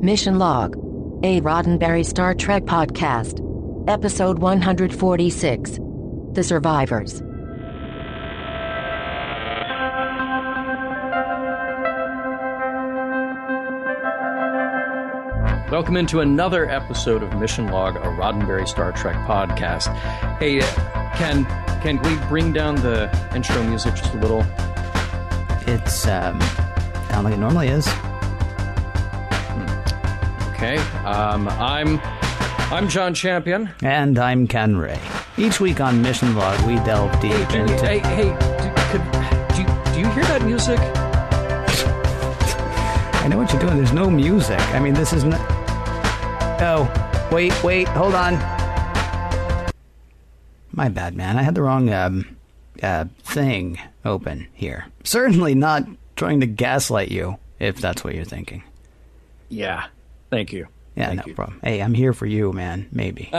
Mission Log, a Roddenberry Star Trek podcast. Episode 146, The Survivors. Welcome into another episode of Mission Log, a Roddenberry Star Trek podcast. Hey, can we bring down the intro music just a little? It's sound like it normally is. Okay. I'm John Champion, and I'm Ken Ray. Each week on Mission Log, we delve deep into. Do you hear that music? I know what you're doing. There's no music. I mean, this is not. Oh, wait, hold on. My bad, man. I had the wrong thing open here. Certainly not trying to gaslight you, if that's what you're thinking. Yeah. Thank you. Yeah, no problem. Hey, I'm here for you, man. Maybe.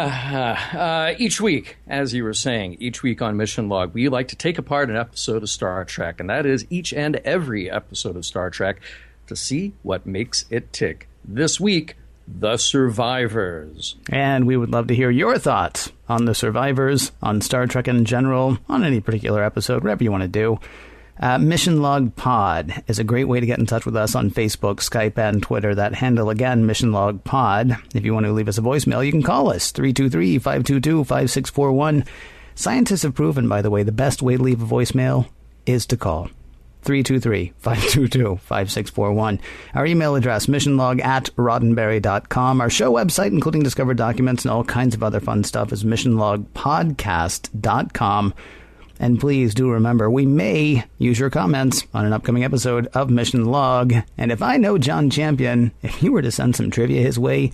Each week, as you were saying, each week on Mission Log, we like to take apart an episode of Star Trek, and that is each and every episode of Star Trek, to see what makes it tick. This week, The Survivors. And we would love to hear your thoughts on The Survivors, on Star Trek in general, on any particular episode, whatever you want to do. Mission Log Pod is a great way to get in touch with us on Facebook, Skype, and Twitter. That handle again, Mission Log Pod. If you want to leave us a voicemail, you can call us, 323-522-5641. Scientists have proven, by the way, the best way to leave a voicemail is to call. 323-522-5641. Our email address, missionlog@roddenberry.com. Our show website, including discovered documents and all kinds of other fun stuff, is missionlogpodcast.com. And please do remember, we may use your comments on an upcoming episode of Mission Log. And if I know John Champion, if you were to send some trivia his way,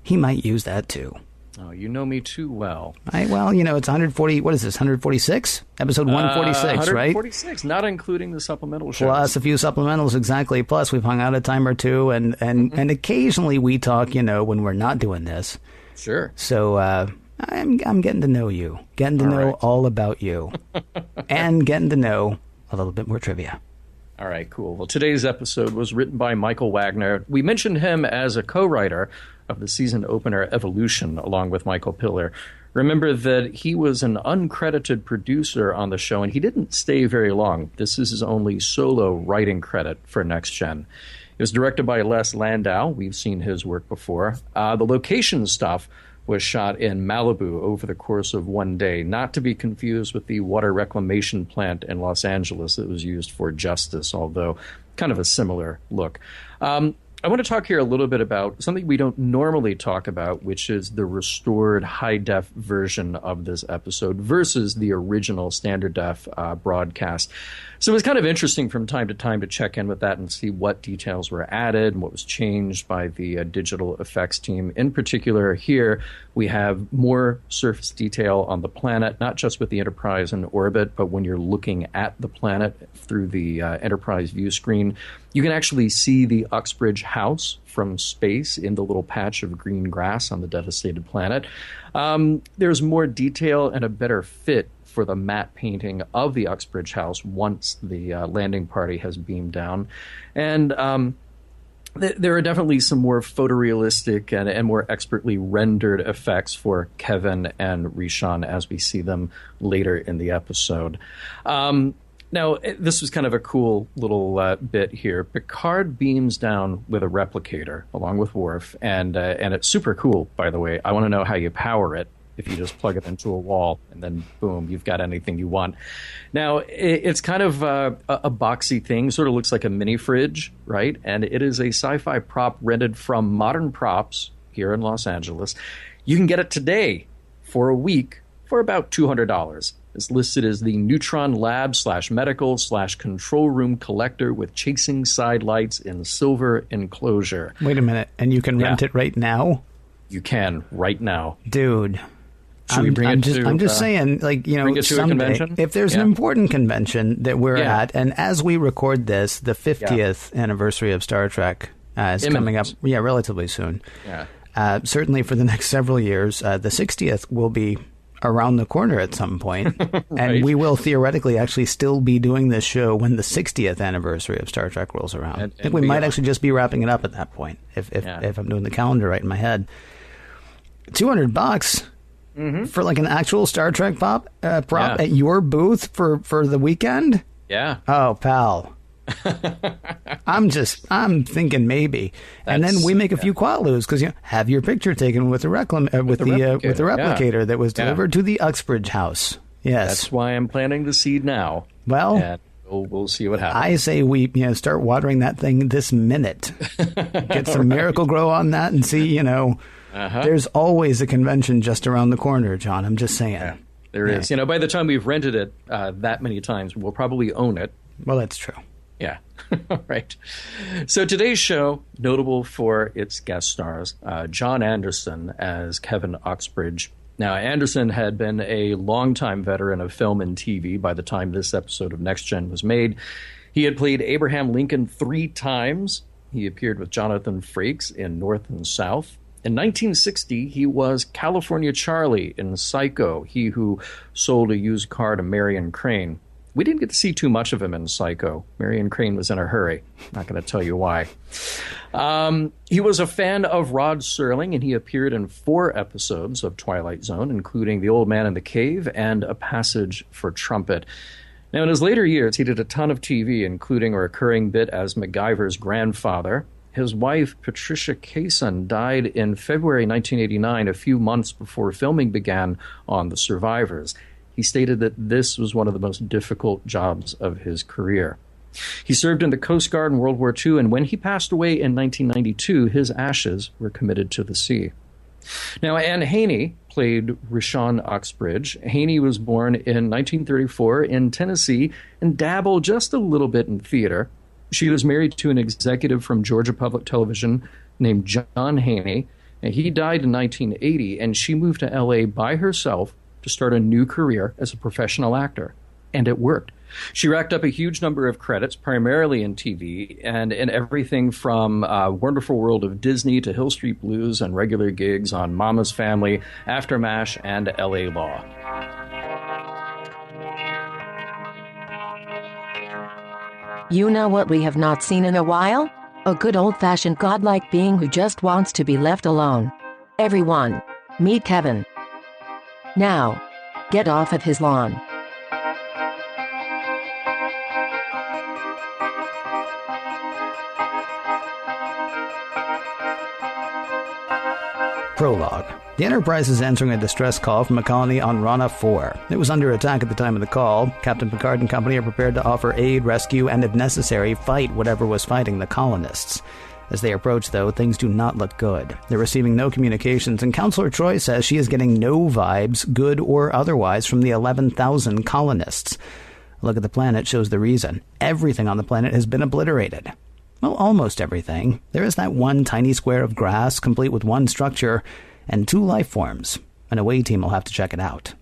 he might use that too. Oh, you know me too well. Well, you know, it's 140, what is this, 146? Episode 146, right? 146, not including the supplemental shows. Plus a few supplementals, exactly. Plus we've hung out a time or two, and occasionally we talk, you know, when we're not doing this. Sure. So, I'm getting to know you, getting to know all about you, and getting to know a little bit more trivia. All right, cool. Well, today's episode was written by Michael Wagner. We mentioned him as a co-writer of the season opener Evolution, along with Michael Piller. Remember that he was an uncredited producer on the show, and he didn't stay very long. This is his only solo writing credit for Next Gen. It was directed by Les Landau. We've seen his work before. The location stuff was shot in Malibu over the course of one day, not to be confused with the water reclamation plant in Los Angeles that was used for Justice, although kind of a similar look. I want to talk here a little bit about something we don't normally talk about, which is the restored high-def version of this episode versus the original standard-def broadcast. So it's kind of interesting from time to time to check in with that and see what details were added and what was changed by the digital effects team. In particular, here we have more surface detail on the planet, not just with the Enterprise in orbit, but when you're looking at the planet through the Enterprise view screen, you can actually see the Uxbridge house from space in the little patch of green grass on the devastated planet. There's more detail and a better fit for the matte painting of the Uxbridge house once the landing party has beamed down. And there are definitely some more photorealistic and more expertly rendered effects for Kevin and Rishon as we see them later in the episode. Now, this was kind of a cool little bit here. Picard beams down with a replicator along with Worf, and it's super cool, by the way. I want to know how you power it. If you just plug it into a wall and then boom, you've got anything you want. Now, it's kind of a boxy thing, sort of looks like a mini fridge, right? And it is a sci-fi prop rented from Modern Props here in Los Angeles. You can get it today for a week for about $200. It's listed as the Neutron Lab /medical/control room collector with chasing side lights in silver enclosure. Wait a minute, and you can rent it right now? You can right now. Dude. I'm just saying, like, you know, someday, if there's an important convention that we're at, and as we record this, the 50th anniversary of Star Trek is coming up, relatively soon. Yeah. Certainly for the next several years. The 60th will be around the corner at some point. Right. And we will theoretically actually still be doing this show when the 60th anniversary of Star Trek rolls around. I think we might actually just be wrapping it up at that point, if I'm doing the calendar right in my head. $200 for like an actual Star Trek prop at your booth for the weekend? Yeah. Oh, pal. I'm thinking maybe. And then we make a few quatloos because have your picture taken with the replicator that was delivered to the Uxbridge house. Yes. That's why I'm planting the seed now. Well, and we'll see what happens. I say we start watering that thing this minute. Get some Miracle Grow on that and see, there's always a convention just around the corner, John. I'm just saying. Yeah, there is. By the time we've rented it that many times, we'll probably own it. Well, that's true. Yeah. Right. So today's show, notable for its guest stars, John Anderson as Kevin Uxbridge. Now, Anderson had been a longtime veteran of film and TV by the time this episode of Next Gen was made. He had played Abraham Lincoln 3 times. He appeared with Jonathan Frakes in North and South. In 1960, he was California Charlie in Psycho, he who sold a used car to Marion Crane. We didn't get to see too much of him in Psycho. Marion Crane was in a hurry. Not going to tell you why. He was a fan of Rod Serling, and he appeared in 4 episodes of Twilight Zone, including The Old Man in the Cave and A Passage for Trumpet. Now, in his later years, he did a ton of TV, including a recurring bit as MacGyver's grandfather. His wife, Patricia Kaysen, died in February 1989, a few months before filming began on The Survivors. He stated that this was one of the most difficult jobs of his career. He served in the Coast Guard in World War II, and when he passed away in 1992, his ashes were committed to the sea. Now, Anne Haney played Rishon Uxbridge. Haney was born in 1934 in Tennessee and dabbled just a little bit in theater. She was married to an executive from Georgia Public Television named John Haney, and he died in 1980, and she moved to L.A. by herself to start a new career as a professional actor. And it worked. She racked up a huge number of credits, primarily in TV, and in everything from Wonderful World of Disney to Hill Street Blues and regular gigs on Mama's Family, After MASH, and L.A. Law. You know what we have not seen in a while? A good old-fashioned godlike being who just wants to be left alone. Everyone, meet Kevin. Now, get off of his lawn. Prologue. The Enterprise is answering a distress call from a colony on Rana IV. It was under attack at the time of the call. Captain Picard and company are prepared to offer aid, rescue, and if necessary, fight whatever was fighting the colonists. As they approach, though, things do not look good. They're receiving no communications, and Counselor Troi says she is getting no vibes, good or otherwise, from the 11,000 colonists. A look at the planet shows the reason. Everything on the planet has been obliterated. Well, almost everything. There is that one tiny square of grass, complete with one structure, and 2 life forms. An away team will have to check it out.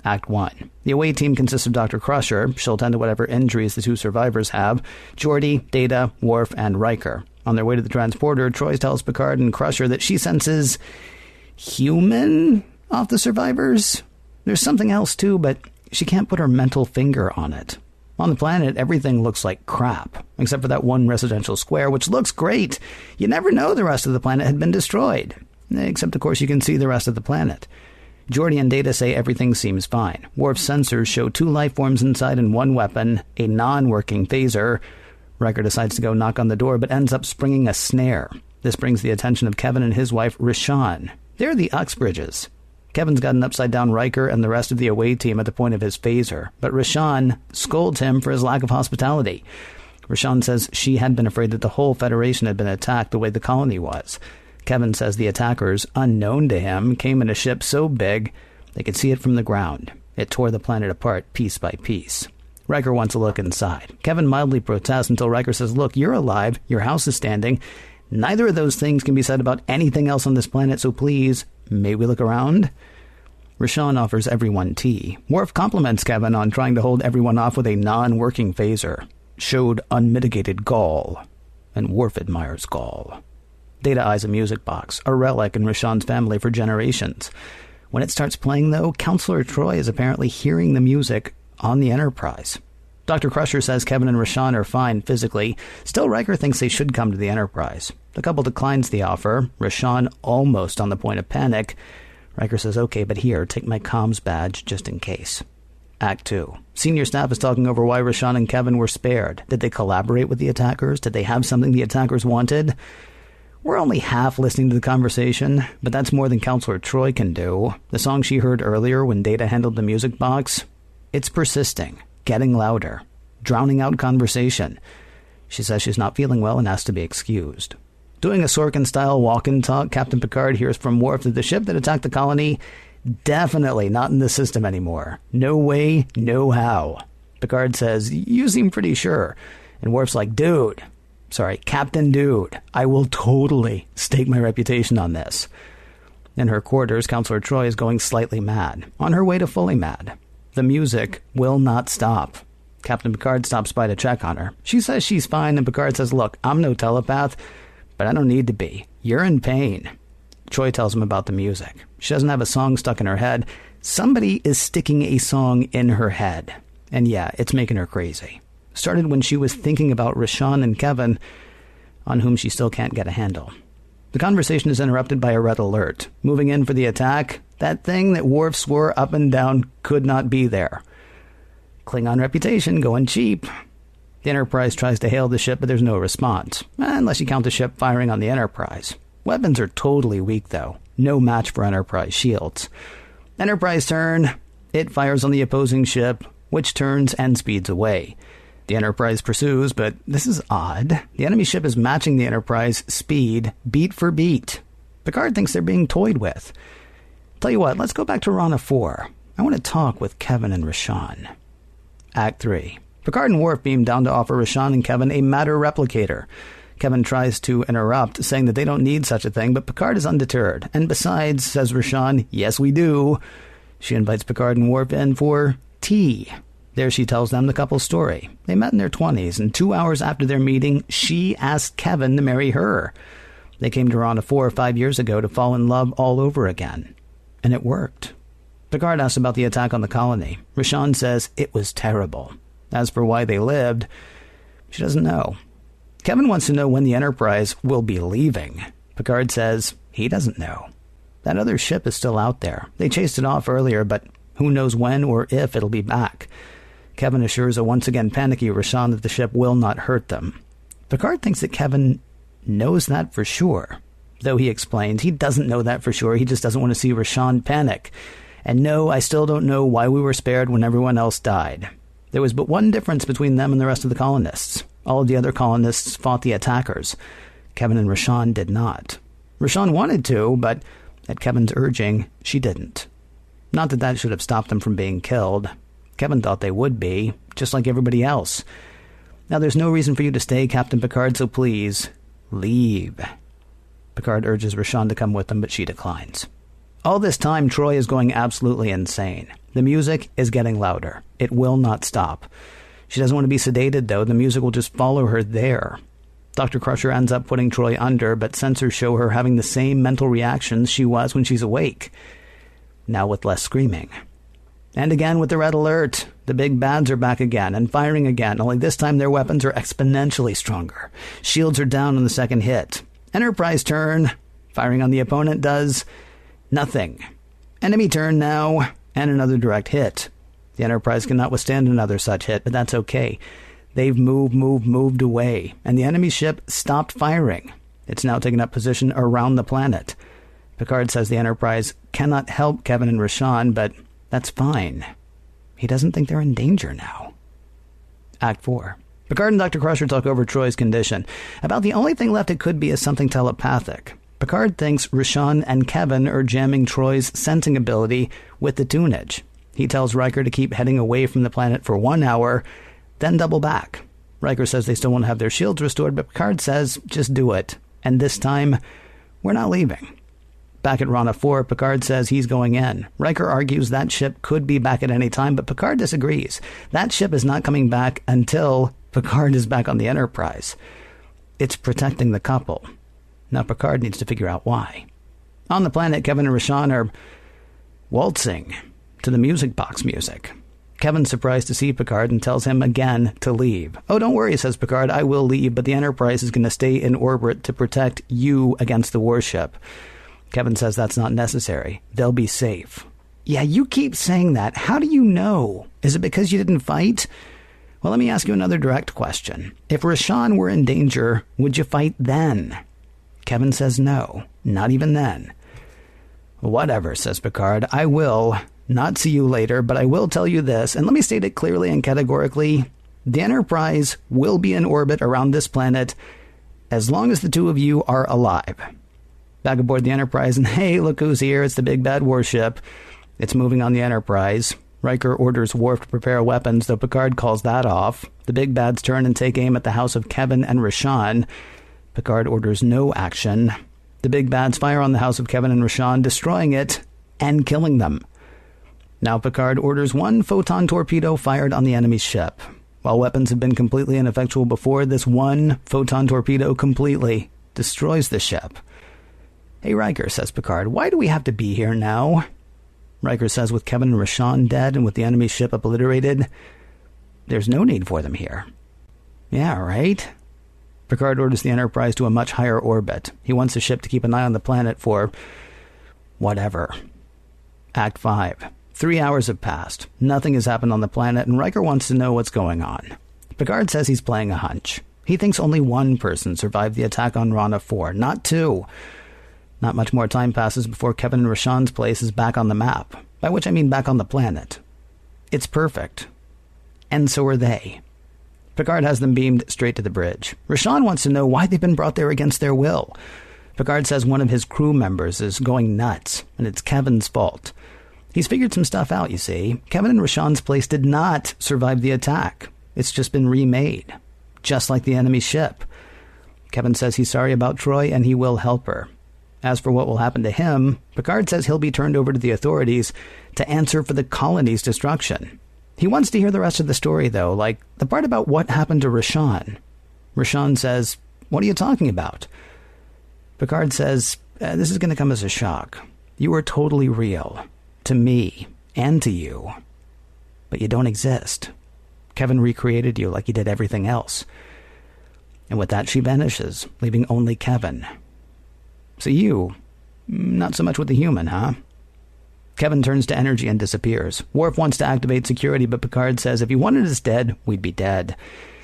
Act 1. The away team consists of Dr. Crusher. She'll tend to whatever injuries the 2 survivors have. Geordi, Data, Worf, and Riker. On their way to the transporter, Troi tells Picard and Crusher that she senses human off the survivors. There's something else, too, but she can't put her mental finger on it. On the planet, everything looks like crap, except for that one residential square, which looks great. You never know the rest of the planet had been destroyed. Except, of course, you can see the rest of the planet. Geordi and Data say everything seems fine. Worf's sensors show 2 life forms inside and 1 weapon, a non-working phaser. Riker decides to go knock on the door, but ends up springing a snare. This brings the attention of Kevin and his wife, Rishon. They're the Uxbridges. Kevin's got an upside-down Riker and the rest of the away team at the point of his phaser, but Rishon scolds him for his lack of hospitality. Rishon says she had been afraid that the whole Federation had been attacked the way the colony was. Kevin says the attackers, unknown to him, came in a ship so big they could see it from the ground. It tore the planet apart piece by piece. Riker wants a look inside. Kevin mildly protests until Riker says, "Look, you're alive, your house is standing. Neither of those things can be said about anything else on this planet, so please, may we look around?" Rishon offers everyone tea. Worf compliments Kevin on trying to hold everyone off with a non-working phaser. Showed unmitigated gall. And Worf admires gall. Data eyes a music box, a relic in Rishon's family for generations. When it starts playing, though, Counselor Troi is apparently hearing the music on the Enterprise. Dr. Crusher says Kevin and Rishon are fine physically. Still, Riker thinks they should come to the Enterprise. The couple declines the offer, Rishon almost on the point of panic. Riker says, okay, but here, take my comms badge just in case. Act 2. Senior staff is talking over why Rishon and Kevin were spared. Did they collaborate with the attackers? Did they have something the attackers wanted? We're only half listening to the conversation, but that's more than Counselor Troi can do. The song she heard earlier when Data handled the music box, it's persisting, getting louder, drowning out conversation. She says she's not feeling well and has to be excused. Doing a Sorkin-style walk-and-talk, Captain Picard hears from Worf that the ship that attacked the colony, definitely not in the system anymore. No way, no how. Picard says, you seem pretty sure. And Worf's like, Captain Dude, I will totally stake my reputation on this. In her quarters, Counselor Troi is going slightly mad, on her way to fully mad. The music will not stop. Captain Picard stops by to check on her. She says she's fine, and Picard says, look, I'm no telepath, but I don't need to be. You're in pain. Troi tells him about the music. She doesn't have a song stuck in her head. Somebody is sticking a song in her head. And yeah, it's making her crazy. Started when she was thinking about Rishon and Kevin, on whom she still can't get a handle. The conversation is interrupted by a red alert. Moving in for the attack, that thing that Worf swore up and down could not be there. Klingon reputation going cheap. The Enterprise tries to hail the ship, but there's no response, unless you count the ship firing on the Enterprise. Weapons are totally weak, though. No match for Enterprise shields. Enterprise turn. It fires on the opposing ship, which turns and speeds away. The Enterprise pursues, but this is odd. The enemy ship is matching the Enterprise speed, beat for beat. Picard thinks they're being toyed with. Tell you what, let's go back to Rana IV. I want to talk with Kevin and Rishon. Act 3. Picard and Worf beam down to offer Rishon and Kevin a matter replicator. Kevin tries to interrupt, saying that they don't need such a thing, but Picard is undeterred. And besides, says Rishon, yes we do. She invites Picard and Worf in for tea. There she tells them the couple's story. They met in their 20s, and 2 hours after their meeting, she asked Kevin to marry her. They came to Rana 4 5 years ago to fall in love all over again. And it worked. Picard asks about the attack on the colony. Rishon says it was terrible. As for why they lived, she doesn't know. Kevin wants to know when the Enterprise will be leaving. Picard says he doesn't know. That other ship is still out there. They chased it off earlier, but who knows when or if it'll be back. Kevin assures a once again panicky Rishon that the ship will not hurt them. Picard thinks that Kevin knows that for sure. Though he explains he doesn't know that for sure, he just doesn't want to see Rishon panic. And no, I still don't know why we were spared when everyone else died. There was but one difference between them and the rest of the colonists. All of the other colonists fought the attackers. Kevin and Rishon did not. Rishon wanted to, but at Kevin's urging, she didn't. Not that that should have stopped them from being killed. Kevin thought they would be, just like everybody else. Now there's no reason for you to stay, Captain Picard, so please, leave. Picard urges Rishon to come with them, but she declines. All this time, Troi is going absolutely insane. The music is getting louder. It will not stop. She doesn't want to be sedated, though. The music will just follow her there. Dr. Crusher ends up putting Troi under, but sensors show her having the same mental reactions she was when she's awake. Now with less screaming. And again with the red alert. The big bads are back again and firing again, only this time their weapons are exponentially stronger. Shields are down on the second hit. Enterprise turn. Firing on the opponent does nothing. Enemy turn now, and another direct hit. The Enterprise cannot withstand another such hit, but that's okay. They've moved away, and the enemy ship stopped firing. It's now taken up position around the planet. Picard says the Enterprise cannot help Kevin and Rishon, but that's fine. He doesn't think they're in danger now. Act 4. Picard and Dr. Crusher talk over Troi's condition. About the only thing left it could be is something telepathic. Picard thinks Rishon and Kevin are jamming Troi's sensing ability with the tunage. He tells Riker to keep heading away from the planet for 1 hour, then double back. Riker says they still want to have their shields restored, but Picard says, just do it. And this time, we're not leaving. Back at Rana 4, Picard says he's going in. Riker argues that ship could be back at any time, but Picard disagrees. That ship is not coming back until Picard is back on the Enterprise. It's protecting the couple. Now Picard needs to figure out why. On the planet, Kevin and Rishon are waltzing to the music box music. Kevin's surprised to see Picard and tells him again to leave. Oh, don't worry, says Picard, I will leave, but the Enterprise is going to stay in orbit to protect you against the warship. Kevin says that's not necessary. They'll be safe. Yeah, you keep saying that. How do you know? Is it because you didn't fight? Well, let me ask you another direct question. If Rishon were in danger, would you fight then? Kevin says no, not even then. Whatever, says Picard. I will not see you later, but I will tell you this, and let me state it clearly and categorically. The Enterprise will be in orbit around this planet as long as the two of you are alive. Back aboard the Enterprise, and hey, look who's here. It's the big bad warship. It's moving on the Enterprise. Riker orders Worf to prepare weapons, though Picard calls that off. The big bads turn and take aim at the house of Kevin and Rishon. Picard orders no action. The big bads fire on the house of Kevin and Rishon, destroying it and killing them. Now Picard orders one photon torpedo fired on the enemy's ship. While weapons have been completely ineffectual before, this one photon torpedo completely destroys the ship. Hey, Riker, says Picard, why do we have to be here now? Riker says with Kevin and Rishon dead and with the enemy ship obliterated, there's no need for them here. Yeah, right? Picard orders the Enterprise to a much higher orbit. He wants the ship to keep an eye on the planet for whatever. Act 5. 3 hours have passed. Nothing has happened on the planet, and Riker wants to know what's going on. Picard says he's playing a hunch. He thinks only one person survived the attack on Rana IV, not two. Not much more time passes before Kevin and Rishon's place is back on the map, by which I mean back on the planet. It's perfect. And so are they. Picard has them beamed straight to the bridge. Rishon wants to know why they've been brought there against their will. Picard says one of his crew members is going nuts, and it's Kevin's fault. He's figured some stuff out, you see. Kevin and Rishon's place did not survive the attack. It's just been remade, just like the enemy ship. Kevin says he's sorry about Troi, and he will help her. As for what will happen to him, Picard says he'll be turned over to the authorities to answer for the colony's destruction. He wants to hear the rest of the story, though, like the part about what happened to Rishon. Rishon says, what are you talking about? Picard says, this is going to come as a shock. You are totally real. To me, and to you. But you don't exist. Kevin recreated you like he did everything else. And with that, she vanishes, leaving only Kevin. So you, not so much with the human, huh? Kevin turns to energy and disappears. Worf wants to activate security, but Picard says if he wanted us dead, we'd be dead.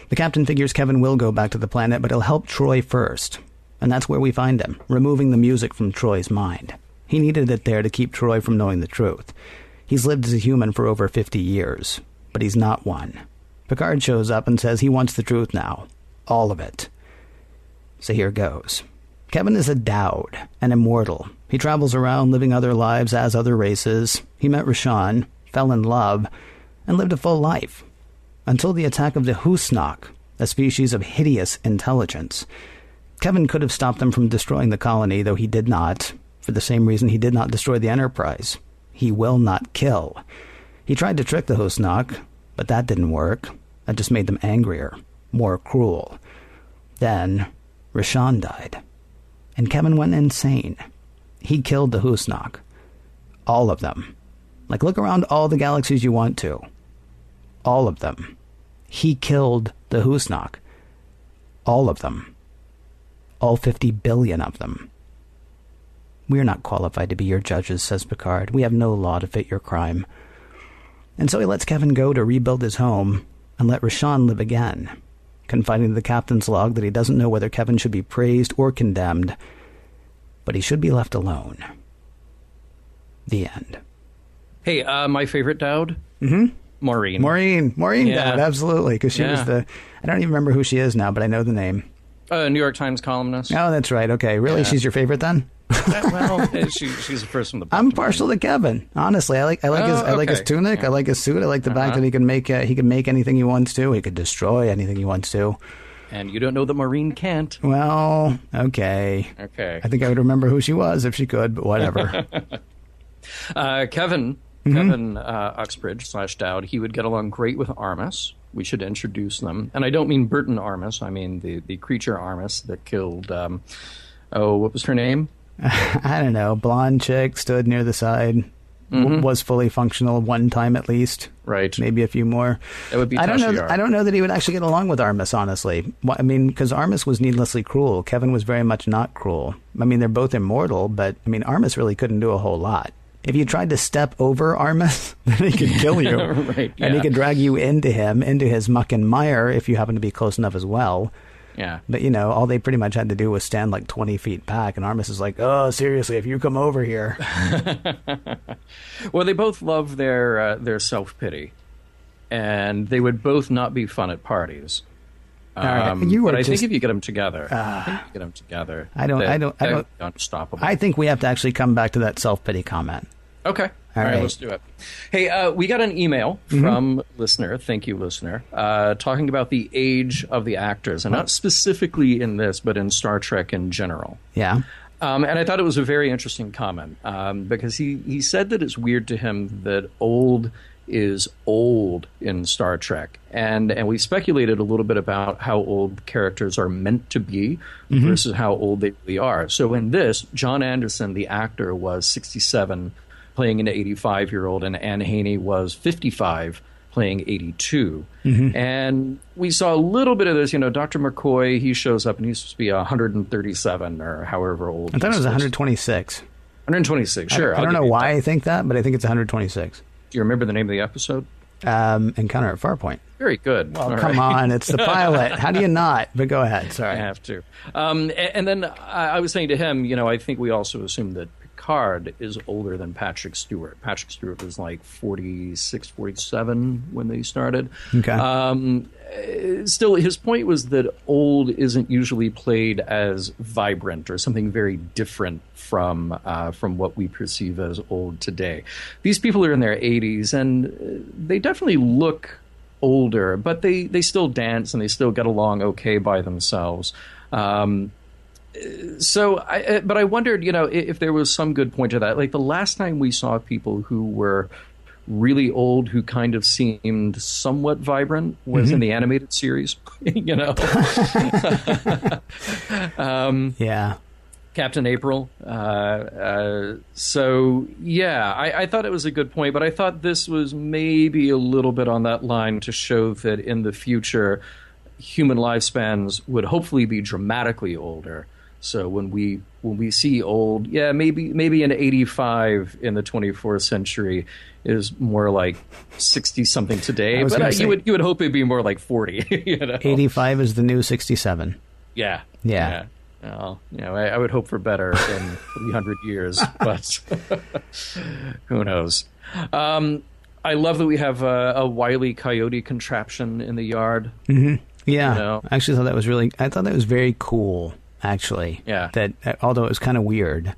The captain figures Kevin will go back to the planet, but he'll help Troi first. And that's where we find him, removing the music from Troi's mind. He needed it there to keep Troi from knowing the truth. He's lived as a human for over 50 years, but he's not one. Picard shows up and says he wants the truth now. All of it. So here goes. Kevin is a Dowd, an immortal. He travels around living other lives as other races. He met Rishon, fell in love, and lived a full life. Until the attack of the Husnak, a species of hideous intelligence. Kevin could have stopped them from destroying the colony, though he did not. For the same reason he did not destroy the Enterprise. He will not kill. He tried to trick the Husnak, but that didn't work. That just made them angrier, more cruel. Then, Rishon died. And Kevin went insane. He killed the Husnak. All of them. Like, look around all the galaxies you want to. All of them. He killed the Husnak. All of them. All 50 billion of them. We are not qualified to be your judges, says Picard. We have no law to fit your crime. And so he lets Kevin go to rebuild his home and let Rishon live again, confiding to the captain's log that he doesn't know whether Kevin should be praised or condemned, but he should be left alone. The end. Hey, my favorite Dowd? Mm-hmm. Maureen. Yeah. Dowd, absolutely, because she was I don't even remember who she is now, but I know the name. New York Times columnist. Oh, that's right. Okay, really? Yeah. She's your favorite then? Well, she's the first from the. I'm partial to Kevin. Honestly, I like his tunic. Yeah. I like his suit. I like the fact that he can make anything he wants to. He could destroy anything he wants to. And you don't know that Maureen can't. Well, okay. I think I would remember who she was if she could, but whatever. Kevin Uxbridge / Dowd. He would get along great with Armis. We should introduce them, and I don't mean Burton Armis. I mean the creature Armis that killed. What was her name? I don't know. Blonde chick stood near the side. was fully functional one time at least. Right. Maybe a few more. It would be I don't know that he would actually get along with Armis, honestly. I mean, because Armis was needlessly cruel. Kevin was very much not cruel. I mean, they're both immortal, but I mean, Armis really couldn't do a whole lot. If you tried to step over Armis, then he could kill you. Right, yeah. And he could drag you into his muck and mire if you happen to be close enough as well. Yeah. But, all they pretty much had to do was stand like 20 feet back. And Armis is like, oh, seriously, if you come over here. Well, they both love their self-pity. And they would both not be fun at parties. But I think if you get them together, I don't. Unstoppable. I think we have to actually come back to that self-pity comment. Okay. All right, let's do it. Hey, we got an email from listener. Thank you, listener. Talking about the age of the actors, and not specifically in this, but in Star Trek in general. Yeah. And I thought it was a very interesting comment because he said that it's weird to him that old is old in Star Trek. And we speculated a little bit about how old characters are meant to be versus how old they really are. So in this, John Anderson, the actor, was 67, playing an 85-year-old, and Anne Haney was 55, playing 82. And we saw a little bit of this. Dr. McCoy, he shows up, and he's supposed to be 137 or however old. I thought it was 126. 126, sure. I don't know why I think that, but I think it's 126. Do you remember the name of the episode? Encounter at Farpoint. Very good. Well, come on. It's the pilot. How do you not? But go ahead. Sorry. I have to. And then I was saying to him, I think we also assume that Picard is older than Patrick Stewart. Patrick Stewart was like 46, 47 when they started. Okay. Still, his point was that old isn't usually played as vibrant or something very different from what we perceive as old today. These people are in their 80s, and they definitely look older, but they still dance and they still get along okay by themselves. But I wondered, if there was some good point to that. Like the last time we saw people who were really old who kind of seemed somewhat vibrant was in the animated series, Yeah. Captain April. So, yeah, I thought it was a good point, but I thought this was maybe a little bit on that line to show that in the future, human lifespans would hopefully be dramatically older. So when we see old, yeah, maybe an 85 in the 24th century is more like 60 something today, but you would hope it'd be more like 40. 85 is the new 67. Yeah. Well, I would hope for better in 300 years, but who knows? I love that we have a Wile E. Coyote contraption in the yard. Yeah, I actually thought that was I thought that was very cool. Actually, yeah. That although it was kind of weird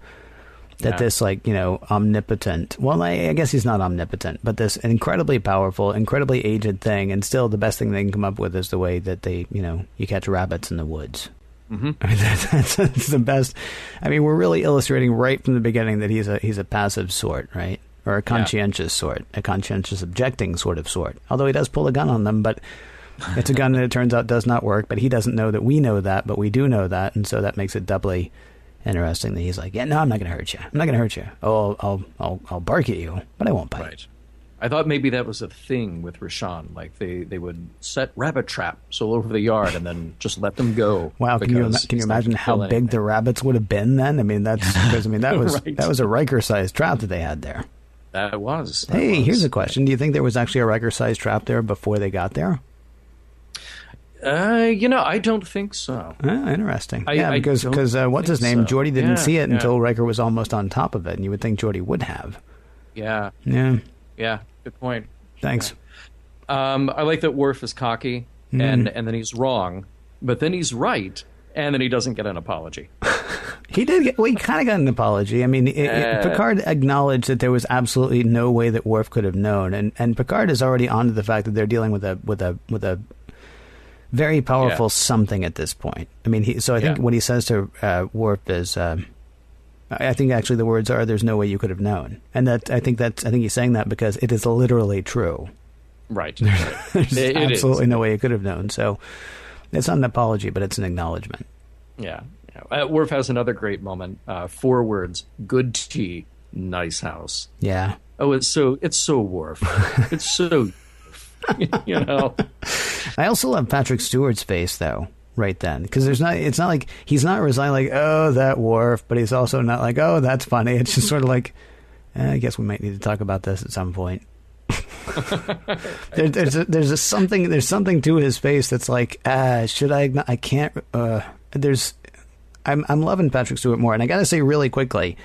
that this omnipotent. Well, I guess he's not omnipotent, but this incredibly powerful, incredibly aged thing, and still the best thing they can come up with is the way that they, you catch rabbits in the woods. I mean, that's the best. I mean, we're really illustrating right from the beginning that he's a passive sort, right? Or a conscientious sort, a conscientious objecting sort. Although he does pull a gun on them, but it's a gun that it turns out does not work. But he doesn't know that we know that, but we do know that, and so that makes it doubly interesting that he's like, yeah, no, I'm not going to hurt you. I'm not going to hurt you. Oh, I'll bark at you, but I won't bite. Right. I thought maybe that was a thing with Rishon. Like they would set rabbit traps all over the yard and then just let them go. Wow, can you imagine how big the rabbits would have been then? I mean, that was right. That was a Riker-sized trap that they had there. That was. Here's a question: do you think there was actually a Riker-sized trap there before they got there? I don't think so. Interesting. Because what's his name? So. Geordi didn't see it until Riker was almost on top of it, and you would think Geordi would have. Yeah. Good point. Thanks. I like that Worf is cocky, and then he's wrong, but then he's right, and then he doesn't get an apology. He did get. Well, he kind of got an apology. I mean, Picard acknowledged that there was absolutely no way that Worf could have known, and Picard is already onto the fact that they're dealing with a very powerful something at this point. I mean, I think what he says to Worf is, I think actually the words are, "There's no way you could have known," and I think he's saying that because it is literally true. Right. There's absolutely no way you could have known. So it's not an apology, but it's an acknowledgement. Yeah. Worf has another great moment. 4 words: good tea, nice house. Yeah. Oh, it's so Worf. It's so, you know. I also love Patrick Stewart's face, though, right then. Because it's not like, he's not resigned like, oh, that Worf, but he's also not like, oh, that's funny. It's just sort of like, I guess we might need to talk about this at some point. There's something to his face that's like, should I can't, I'm loving Patrick Stewart more. And I got to say really quickly,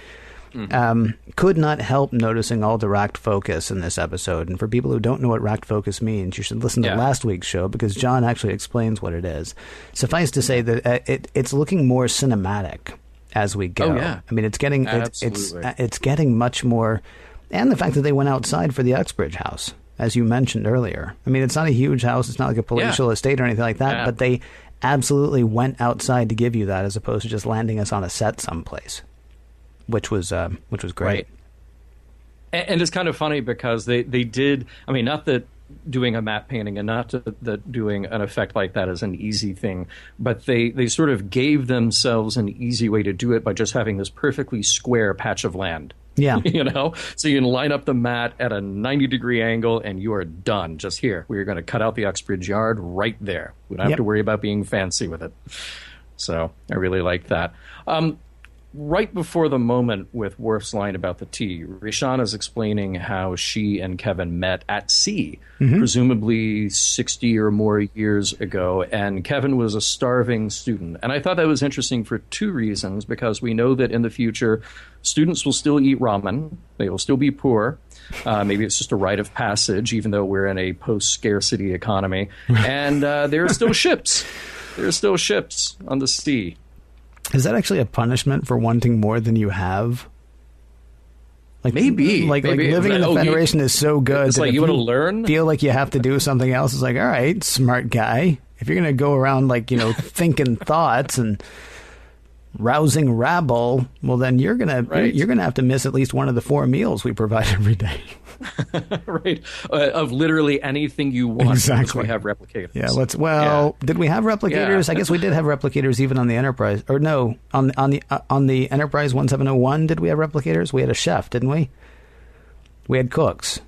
could not help noticing all the racked focus in this episode. And for people who don't know what racked focus means, you should listen to last week's show because John actually explains what it is. Suffice to say that it's looking more cinematic as we go. Oh, yeah. I mean, it's getting much more, and the fact that they went outside for the Uxbridge house, as you mentioned earlier. I mean, it's not a huge house. It's not like a palatial estate or anything like that, but they absolutely went outside to give you that as opposed to just landing us on a set someplace. Which was great. Right. And it's kind of funny because they did, I mean, not that doing a matte painting and not that doing an effect like that is an easy thing, but they sort of gave themselves an easy way to do it by just having this perfectly square patch of land. Yeah. You know? So you can line up the mat at a 90-degree angle and you are done. Just here. We're going to cut out the Uxbridge yard right there. We don't have to worry about being fancy with it. So I really like that. Right before the moment with Worf's line about the tea, Rishon is explaining how she and Kevin met at sea, presumably 60 or more years ago, and Kevin was a starving student. And I thought that was interesting for two reasons, because we know that in the future, students will still eat ramen. They will still be poor. Maybe it's just a rite of passage, even though we're in a post-scarcity economy. And there are still ships. There are still ships on the sea. Is that actually a punishment for wanting more than you have? Like maybe. Like living in the Federation is so good. It's like you want to learn? Feel like you have to do something else. It's like, all right, smart guy. If you're going to go around like, thinking thoughts and rousing rabble, well, then you're going to have to miss at least one of the 4 meals we provide every day. Right. Of literally anything you want. Exactly. We have replicators. Yeah. Did we have replicators? Yeah. I guess we did have replicators even on the Enterprise. Or no, on the Enterprise 1701, did we have replicators? We had a chef, didn't we? We had cooks.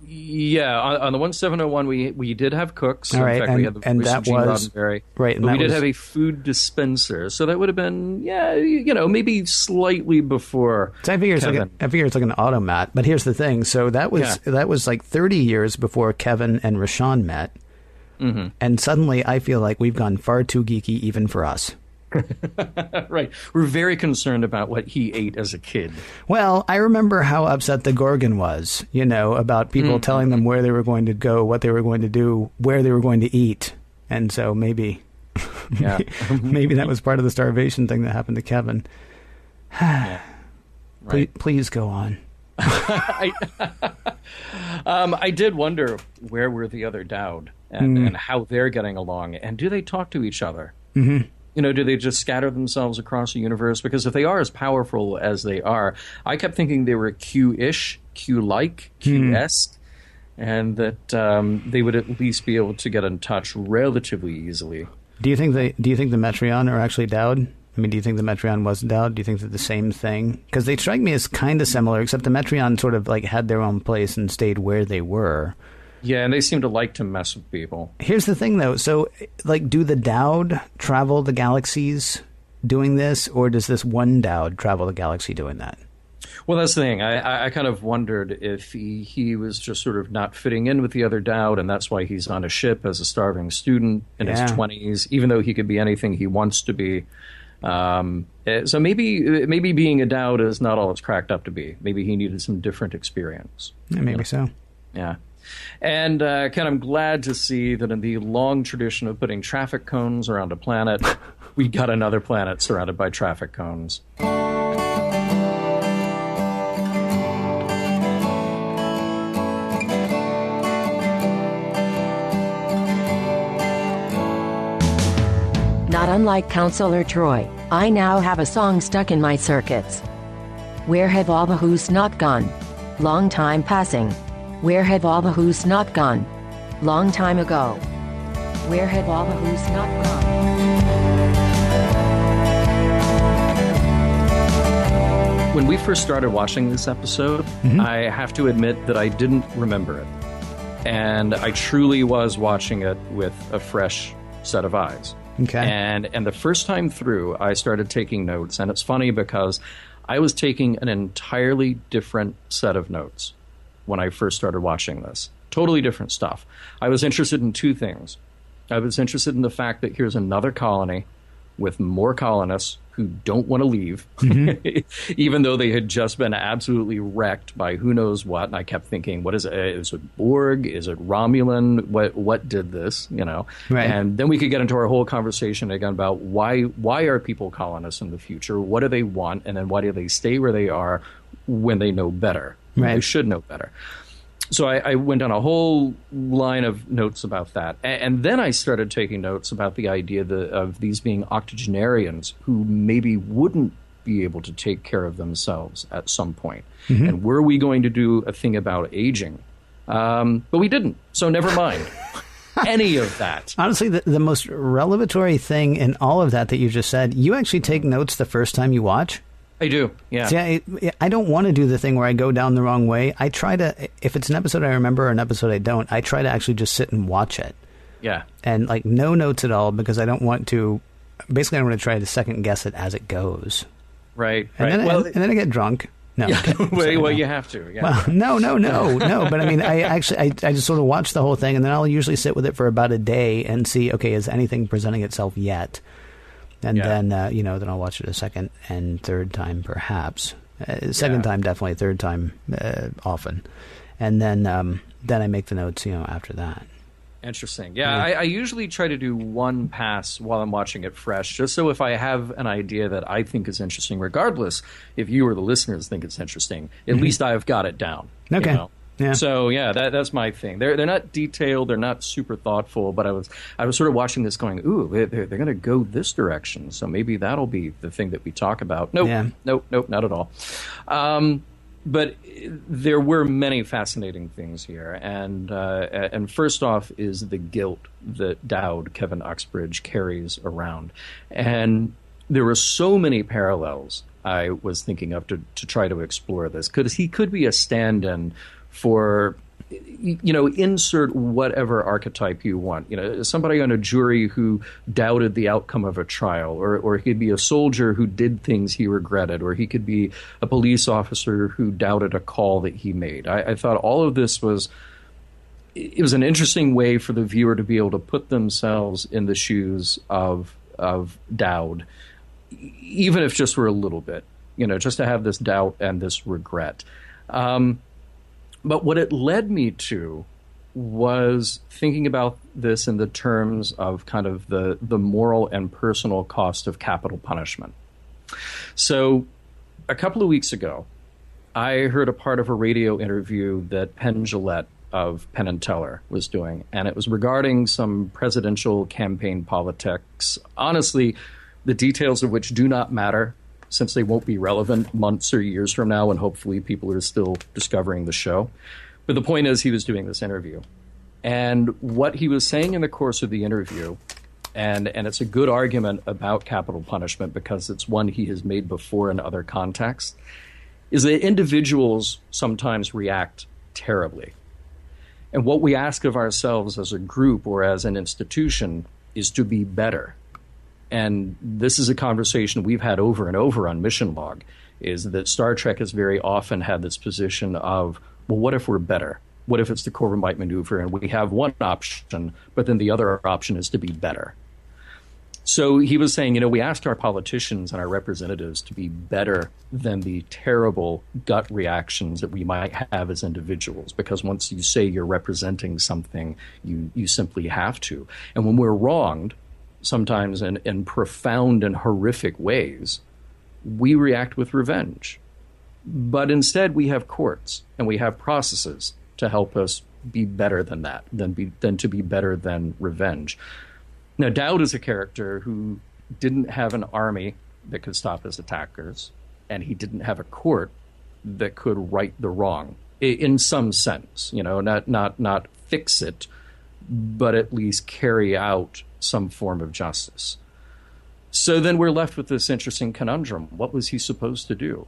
Yeah, on the 1701 we did have cooks. All right, in fact, we had the voice of Gene Roddenberry. Right, but we did have a food dispenser, so that would have been maybe slightly before. So I figure it's like an automat. But here's the thing: so that was like 30 years before Kevin and Rishon met, and suddenly I feel like we've gone far too geeky even for us. Right. We're very concerned about what he ate as a kid. Well, I remember how upset the Gorgon was, about people telling them where they were going to go, what they were going to do, where they were going to eat. And so maybe maybe that was part of the starvation thing that happened to Kevin. Yeah. Right. Please go on. I did wonder where were the other Dowd and how they're getting along. And do they talk to each other? Mm-hmm. Do they just scatter themselves across the universe? Because if they are as powerful as they are, I kept thinking they were Q-ish, Q-like, Q-esque, and that they would at least be able to get in touch relatively easily. Do you think the Metreon are actually Dowd? I mean, do you think the Metreon was Dowd? Do you think they're the same thing? Because they strike me as kind of similar, except the Metreon sort of like had their own place and stayed where they were. Yeah, and they seem to like to mess with people. Here's the thing, though. So, do the Dowd travel the galaxies doing this, or does this one Dowd travel the galaxy doing that? Well, that's the thing. I kind of wondered if he was just sort of not fitting in with the other Dowd, and that's why he's on a ship as a starving student in his 20s, even though he could be anything he wants to be. So maybe being a Dowd is not all it's cracked up to be. Maybe he needed some different experience. Yeah, maybe so. Yeah. And, Ken, I'm glad to see that in the long tradition of putting traffic cones around a planet, we got another planet surrounded by traffic cones. Not unlike Counselor Troi, I now have a song stuck in my circuits. Where have all the who's not gone? Long time passing. Where have all the who's not gone? Long time ago. Where have all the who's not gone? When we first started watching this episode, I have to admit that I didn't remember it. And I truly was watching it with a fresh set of eyes. Okay. And the first time through, I started taking notes. And it's funny because I was taking an entirely different set of notes when I first started watching this. Totally different stuff. I was interested in two things. I was interested in the fact that here's another colony with more colonists who don't want to leave, even though they had just been absolutely wrecked by who knows what. And I kept thinking, what is it? Is it Borg? Is it Romulan? What did this? You know? Right. And then we could get into our whole conversation again about why are people colonists in the future? What do they want? And then why do they stay where they are when they know better? Right. They should know better. So I went on a whole line of notes about that. And then I started taking notes about the idea of these being octogenarians who maybe wouldn't be able to take care of themselves at some point. And were we going to do a thing about aging? But we didn't. So never mind. Any of that. Honestly, the most revelatory thing in all of that you just said, you actually take notes the first time you watch? I do, yeah. See, I don't want to do the thing where I go down the wrong way. I try to, if it's an episode I remember or an episode I don't, I try to actually just sit and watch it. Yeah. And like no notes at all, because I don't want to, basically I want to try to second guess it as it goes. Right, And right. then I get drunk. No, Yeah, okay. well, you have to. Yeah. Well, no. But I mean, I just sort of watch the whole thing, and then I'll usually sit with it for about a day and see, okay, is anything presenting itself yet? And then, then I'll watch it a second and third time, perhaps. Second time, definitely. Third time, often. And then I make the notes, after that. Interesting. Yeah, I usually try to do one pass while I'm watching it fresh, just so if I have an idea that I think is interesting, regardless if you or the listeners think it's interesting, at least I've got it down. Okay. You know? Yeah. So that's my thing. They're not detailed, they're not super thoughtful, but I was sort of watching this going, ooh, they're going to go this direction, so maybe that'll be the thing that we talk about. Nope, not at all. But there were many fascinating things here, and first off is the guilt that Dowd, Kevin Uxbridge, carries around, and there were so many parallels I was thinking of to try to explore this, because he could be a stand-in for, insert whatever archetype you want. Somebody on a jury who doubted the outcome of a trial, or he could be a soldier who did things he regretted, or he could be a police officer who doubted a call that he made. I thought all of this was an interesting way for the viewer to be able to put themselves in the shoes of Dowd, even if just for a little bit, just to have this doubt and this regret. But what it led me to was thinking about this in the terms of kind of the moral and personal cost of capital punishment. So a couple of weeks ago, I heard a part of a radio interview that Penn Jillette of Penn and Teller was doing, and it was regarding some presidential campaign politics. Honestly, the details of which do not matter, since they won't be relevant months or years from now, and hopefully people are still discovering the show. But the point is, he was doing this interview. And what he was saying in the course of the interview, and it's a good argument about capital punishment because it's one he has made before in other contexts, is that individuals sometimes react terribly. And what we ask of ourselves as a group or as an institution is to be better. And this is a conversation we've had over and over on Mission Log, is that Star Trek has very often had this position of, well, what if we're better? What if it's the Corbomite maneuver and we have one option, but then the other option is to be better? So he was saying, we asked our politicians and our representatives to be better than the terrible gut reactions that we might have as individuals, because once you say you're representing something, you simply have to. And when we're wronged, sometimes in profound and horrific ways, we react with revenge. But instead, we have courts and we have processes to help us be better than that, than to be better than revenge. Now, Dowd is a character who didn't have an army that could stop his attackers, and he didn't have a court that could right the wrong, in some sense. Not fix it, but at least carry out some form of justice. So then we're left with this interesting conundrum. What was he supposed to do?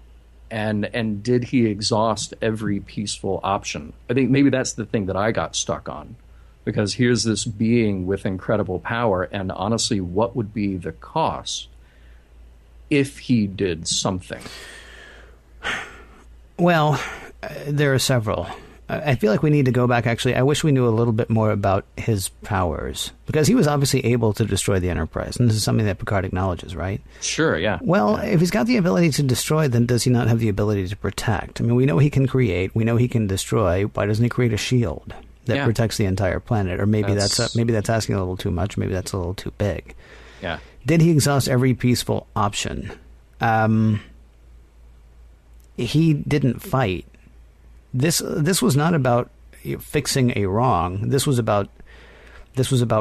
And did he exhaust every peaceful option? I think maybe that's the thing that I got stuck on. Because here's this being with incredible power, and honestly, what would be the cost if he did something? Well, there are several. I feel like we need to go back, actually. I wish we knew a little bit more about his powers. Because he was obviously able to destroy the Enterprise. And this is something that Picard acknowledges, right? Sure, yeah. Well, if he's got the ability to destroy, then does he not have the ability to protect? I mean, we know he can create. We know he can destroy. Why doesn't he create a shield that protects the entire planet? Or maybe that's asking a little too much. Maybe that's a little too big. Yeah. Did he exhaust every peaceful option? He didn't fight. This was not about fixing a wrong. This was about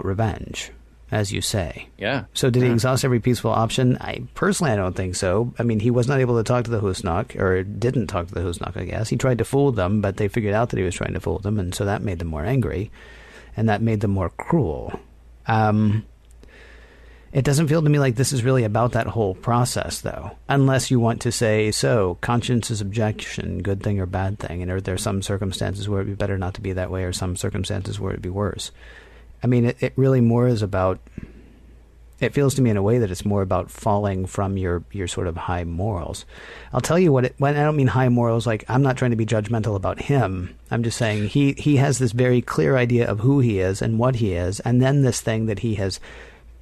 revenge, as you say. Yeah. So did he exhaust every peaceful option? I don't think so. I mean, he was not able to talk to the Husnak, or didn't talk to the Husnak, I guess. He tried to fool them, but they figured out that he was trying to fool them, and so that made them more angry, and that made them more cruel. It doesn't feel to me like this is really about that whole process, though, unless you want to say, so, conscience is objection, good thing or bad thing, and are there some circumstances where it'd be better not to be that way, or some circumstances where it'd be worse? I mean, it really more is about, it feels to me in a way that it's more about falling from your sort of high morals. I'll tell you when I don't mean high morals, like, I'm not trying to be judgmental about him. I'm just saying he has this very clear idea of who he is and what he is, and then this thing that he has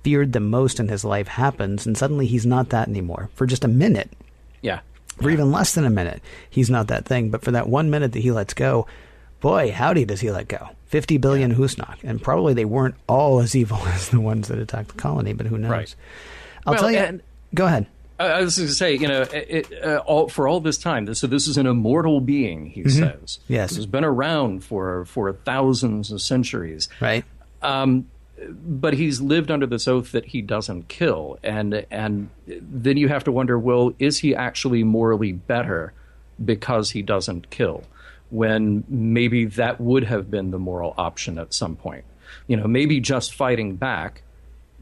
feared the most in his life happens, and suddenly he's not that anymore. For just a minute. Yeah. For even less than a minute, he's not that thing. But for that 1 minute that he lets go, boy, howdy does he let go. 50 billion Husnak. And probably they weren't all as evil as the ones that attacked the colony, but who knows? Right. I'll tell you. Go ahead. I was going to say, for all this time, so this is an immortal being, he says. Yes. This has been around for thousands of centuries. Right. But he's lived under this oath that he doesn't kill. And then you have to wonder, well, is he actually morally better because he doesn't kill? When maybe that would have been the moral option at some point. Maybe just fighting back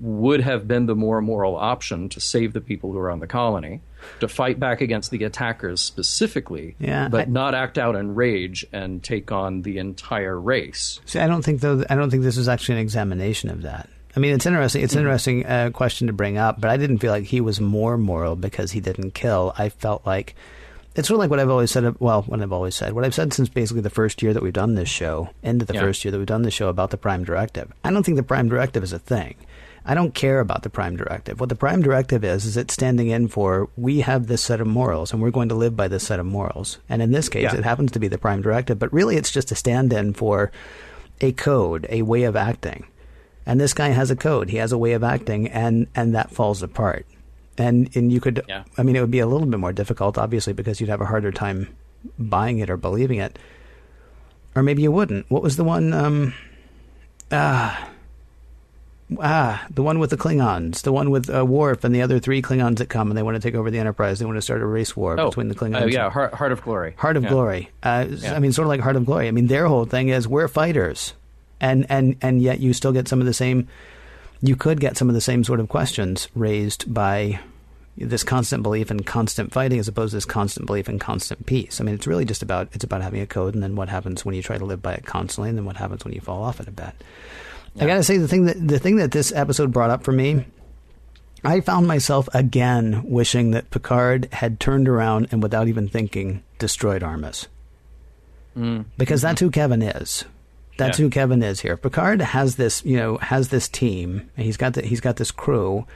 would have been the more moral option to save the people who are on the colony, to fight back against the attackers specifically, but not act out in rage and take on the entire race. See, I don't think this is actually an examination of that. I mean, it's interesting. It's an interesting question to bring up, but I didn't feel like he was more moral because he didn't kill. I felt like it's sort of like what I've always said. Well, what I've said since basically the first year that we've done this show, first year that we've done this show about the Prime Directive. I don't think the Prime Directive is a thing. I don't care about the Prime Directive. What the Prime Directive is it's standing in for, we have this set of morals, and we're going to live by this set of morals. And in this case, it happens to be the Prime Directive, but really it's just a stand-in for a code, a way of acting. And this guy has a code. He has a way of acting, and that falls apart. And you could, I mean, it would be a little bit more difficult, obviously, because you'd have a harder time buying it or believing it. Or maybe you wouldn't. What was the one, the one with the Klingons, the one with Worf and the other 3 Klingons that come and they want to take over the Enterprise. They want to start a race war between the Klingons. Heart of Glory. Heart of Glory. I mean, sort of like Heart of Glory. I mean, their whole thing is we're fighters, and yet you still get some of the same. You could get some of the same sort of questions raised by this constant belief in constant fighting as opposed to this constant belief in constant peace. I mean, it's really just about having a code, and then what happens when you try to live by it constantly, and then what happens when you fall off it a bit. I gotta say, the thing that this episode brought up for me, I found myself again wishing that Picard had turned around and without even thinking destroyed Armus. Because that's who Kevin is. That's who Kevin is here. Picard has this team, and he's got this crew,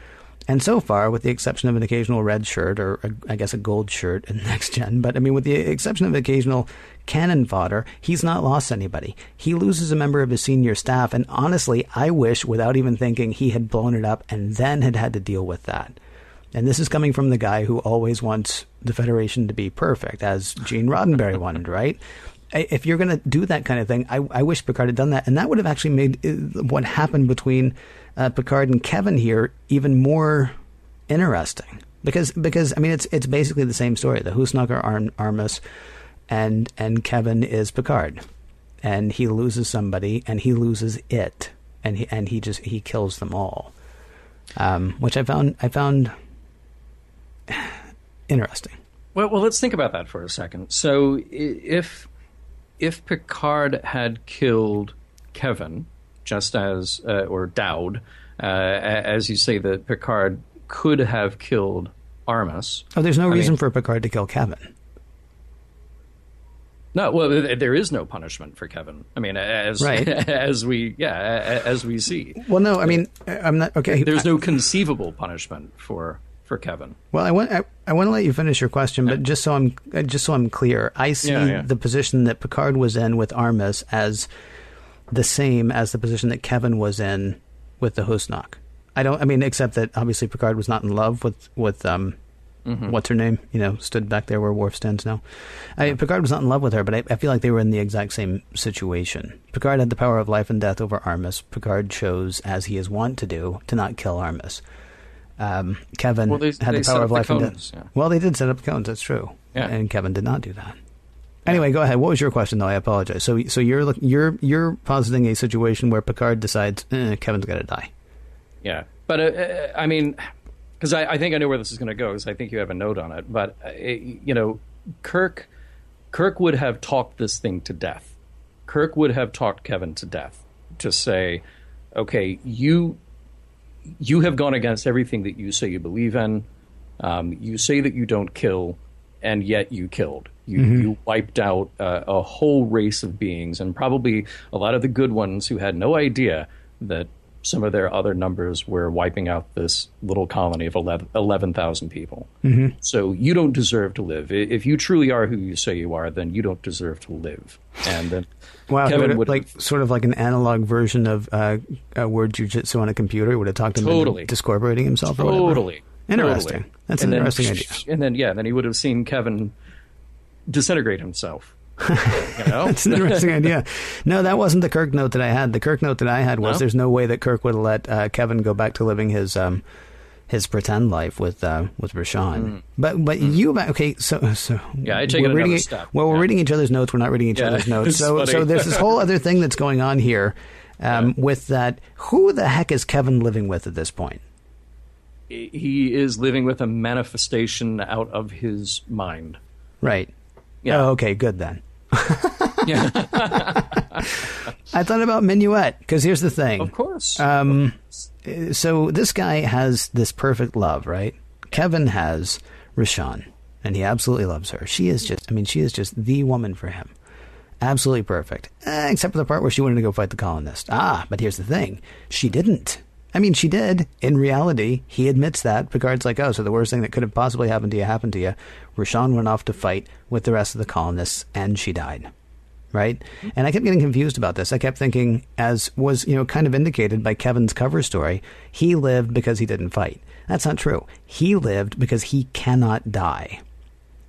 and so far, with the exception of an occasional red shirt, or I guess a gold shirt in Next Gen, but I mean, with the exception of occasional cannon fodder, he's not lost anybody. He loses a member of his senior staff, and honestly, I wish, without even thinking, he had blown it up and then had to deal with that. And this is coming from the guy who always wants the Federation to be perfect, as Gene Roddenberry wanted, right? If you're going to do that kind of thing, I wish Picard had done that. And that would have actually made what happened between Picard and Kevin here even more interesting. Because I mean, it's basically the same story. The Husnak are Armus, and Kevin is Picard. And he loses somebody, and he loses it. And he kills them all. Which I found interesting. Well, let's think about that for a second. So if Picard had killed Kevin, just as or Dowd, as you say that Picard could have killed Armus. Oh, there's no reason for Picard to kill Kevin. No, well, there is no punishment for Kevin. I mean, as we see. Well, no, I mean, I'm not okay. There's no conceivable punishment for Kevin. Well, I want to let you finish your question, but just so I'm clear, I see the position that Picard was in with Armus as the same as the position that Kevin was in with the Husnock. Except that obviously Picard was not in love with what's her name? Stood back there where Worf stands now. Picard was not in love with her, but I feel like they were in the exact same situation. Picard had the power of life and death over Armus. Picard chose, as he is wont to do, to not kill Armus. Kevin had the power of life and death. Yeah. Well, they did set up cones, that's true. Yeah. And Kevin did not do that. Anyway, go ahead. What was your question, though? I apologize. So you're positing a situation where Picard decides Kevin's got to die. Yeah, but because I think I know where this is going to go, because I think you have a note on it. But Kirk would have talked this thing to death. Kirk would have talked Kevin to death to say, okay, you have gone against everything that you say you believe in. You say that you don't kill, and yet you killed. You wiped out a whole race of beings, and probably a lot of the good ones who had no idea that some of their other numbers were wiping out this little colony of 11,000 people. Mm-hmm. So you don't deserve to live. If you truly are who you say you are, then you don't deserve to live. And then Kevin would sort of like an analog version of word jujitsu on a computer. Would have talked him into discorporating himself. Totally. Interesting. That's an interesting idea. And then he would have seen Kevin disintegrate himself. That's an interesting idea. No, that wasn't the Kirk note that I had. The Kirk note that I had was there's no way that Kirk would have let Kevin go back to living his pretend life with Rishon. But you so I take it another step. Well, we're reading each other's notes. We're not reading each other's notes. So there's this whole other thing that's going on here with that. Who the heck is Kevin living with at this point? He is living with a manifestation out of his mind. Right. Yeah. Oh, okay, good then. Yeah. I thought about Minuet, because here's the thing. Of course. So this guy has this perfect love, right? Kevin has Rishon, and he absolutely loves her. She is just the woman for him. Absolutely perfect. Except for the part where she wanted to go fight the colonists. But here's the thing. She didn't. She did. In reality, he admits that. Picard's like, so the worst thing that could have possibly happened to you happened to you. Rishon went off to fight with the rest of the colonists, and she died. Right? And I kept getting confused about this. I kept thinking, as was, kind of indicated by Kevin's cover story, he lived because he didn't fight. That's not true. He lived because he cannot die.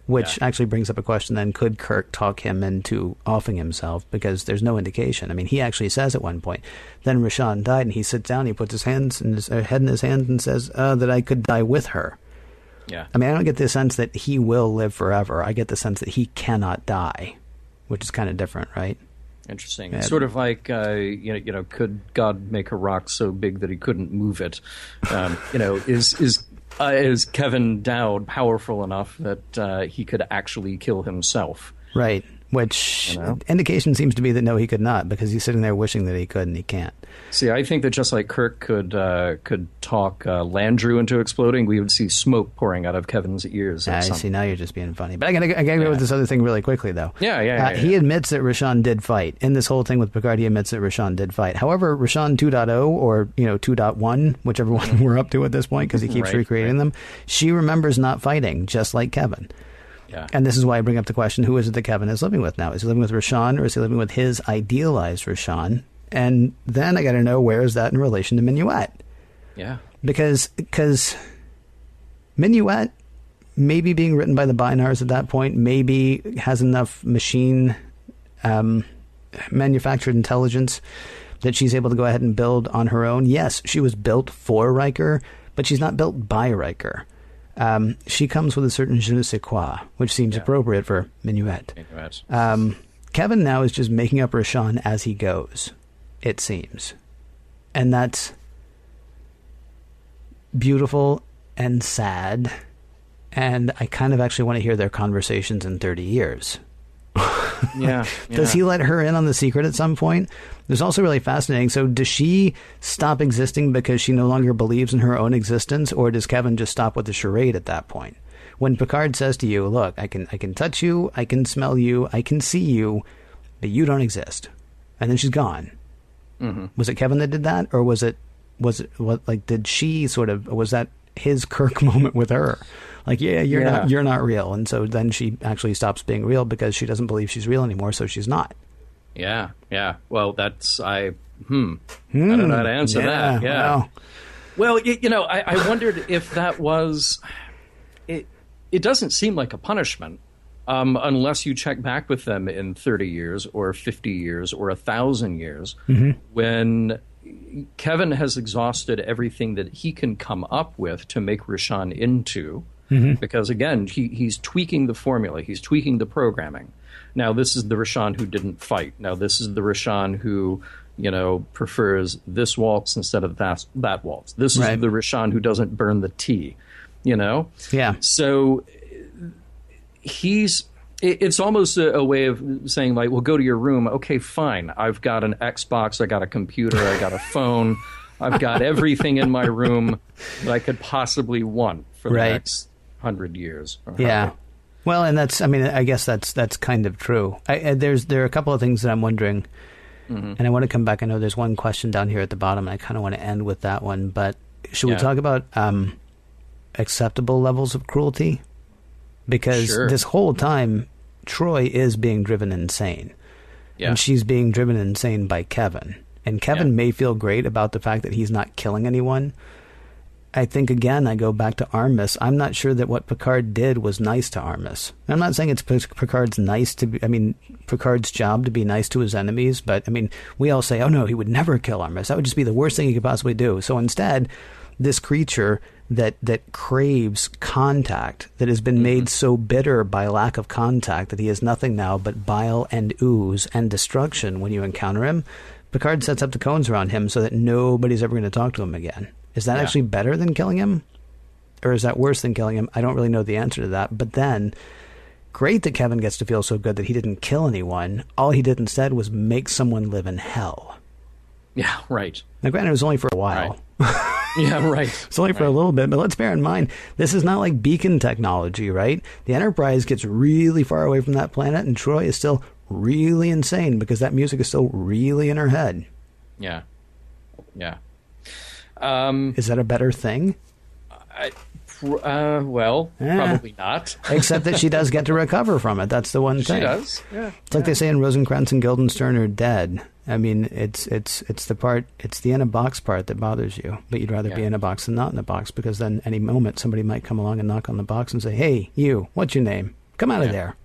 Which actually brings up a question then, could Kirk talk him into offing himself? Because there's no indication. He actually says at one point, then Rishon died, and he sits down, he puts his hands in his head in his hands and says that I could die with her. Yeah. I don't get the sense that he will live forever. I get the sense that he cannot die, which is kind of different, right? Interesting. It's sort of like, could God make a rock so big that he couldn't move it? Is Kevin Dowd powerful enough that he could actually kill himself? Right. Which indication seems to be that no, he could not, because he's sitting there wishing that he could, and he can't. See, I think that just like Kirk could talk Landru into exploding, we would see smoke pouring out of Kevin's ears. I see. Now you're just being funny. But I gotta go with this other thing really quickly, though. He admits that Rishon did fight. In this whole thing with Picard, he admits that Rishon did fight. However, Rishon 2.0 or 2.1, whichever one we're up to at this point, because he keeps recreating them, she remembers not fighting, just like Kevin. Yeah. And this is why I bring up the question, who is it that Kevin is living with now? Is he living with Rishon, or is he living with his idealized Rishon? And then I got to know, where is that in relation to Minuet? Yeah. Because Minuet, maybe being written by the Binars at that point, maybe has enough machine manufactured intelligence that she's able to go ahead and build on her own. Yes, she was built for Riker, but she's not built by Riker. She comes with a certain je ne sais quoi, which seems appropriate for Minuet. Kevin now is just making up Rishon as he goes, it seems. And that's beautiful and sad and I kind of actually want to hear their conversations in 30 years. Yeah. Does he let her in on the secret at some point? It's also really fascinating. So does she stop existing because she no longer believes in her own existence, or does Kevin just stop with the charade at that point? When Picard says to you, look, I can touch you, I can smell you, I can see you, but you don't exist. And then she's gone. Mm-hmm. Was it Kevin that did that? Or was it what, like, did she sort of, was that his Kirk moment with her? Like, you're not real. And so then she actually stops being real because she doesn't believe she's real anymore, so she's not. Yeah. Well, that's, I don't know how to answer that. Yeah. Well, I wondered if that was, it doesn't seem like a punishment unless you check back with them in 30 years or 50 years or 1,000 years, when Kevin has exhausted everything that he can come up with to make Rishon into. Because, again, he's tweaking the formula. He's tweaking the programming. Now, this is the Rishon who didn't fight. Now, this is the Rishon who, prefers this waltz instead of that waltz. This is the Rishon who doesn't burn the tea, Yeah. So it's almost a way of saying, like, well, go to your room. Okay, fine. I've got an Xbox. I got a computer. I got a phone. I've got everything in my room that I could possibly want for the next 100 years. Yeah. Well, and I guess that's kind of true. There are a couple of things that I'm wondering, and I want to come back. I know there's one question down here at the bottom, and I kind of want to end with that one. But should we talk about acceptable levels of cruelty? Because this whole time, Troi is being driven insane. Yeah. And she's being driven insane by Kevin. And Kevin may feel great about the fact that he's not killing anyone. I think, again, I go back to Armis. I'm not sure that what Picard did was nice to Armis. I'm not saying it's Picard's Picard's job to be nice to his enemies, but, we all say, oh, no, he would never kill Armis. That would just be the worst thing he could possibly do. So instead, this creature that craves contact, that has been made so bitter by lack of contact that he has nothing now but bile and ooze and destruction when you encounter him, Picard sets up the cones around him so that nobody's ever going to talk to him again. Is that actually better than killing him? Or is that worse than killing him? I don't really know the answer to that. But then, great that Kevin gets to feel so good that he didn't kill anyone. All he did instead was make someone live in hell. Yeah, right. Now, granted, it was only for a while. Right. Yeah, right. It's only for a little bit, but let's bear in mind, this is not like beacon technology, right? The Enterprise gets really far away from that planet, and Troi is still really insane because that music is still really in her head. Yeah. Is that a better thing? Probably not. Except that she does get to recover from it. That's the one thing. She does. Yeah. It's like they say in Rosencrantz and Guildenstern are dead. It's the in a box part that bothers you, but you'd rather be in a box than not in a box, because then any moment somebody might come along and knock on the box and say, "Hey, you, what's your name? Come out of there."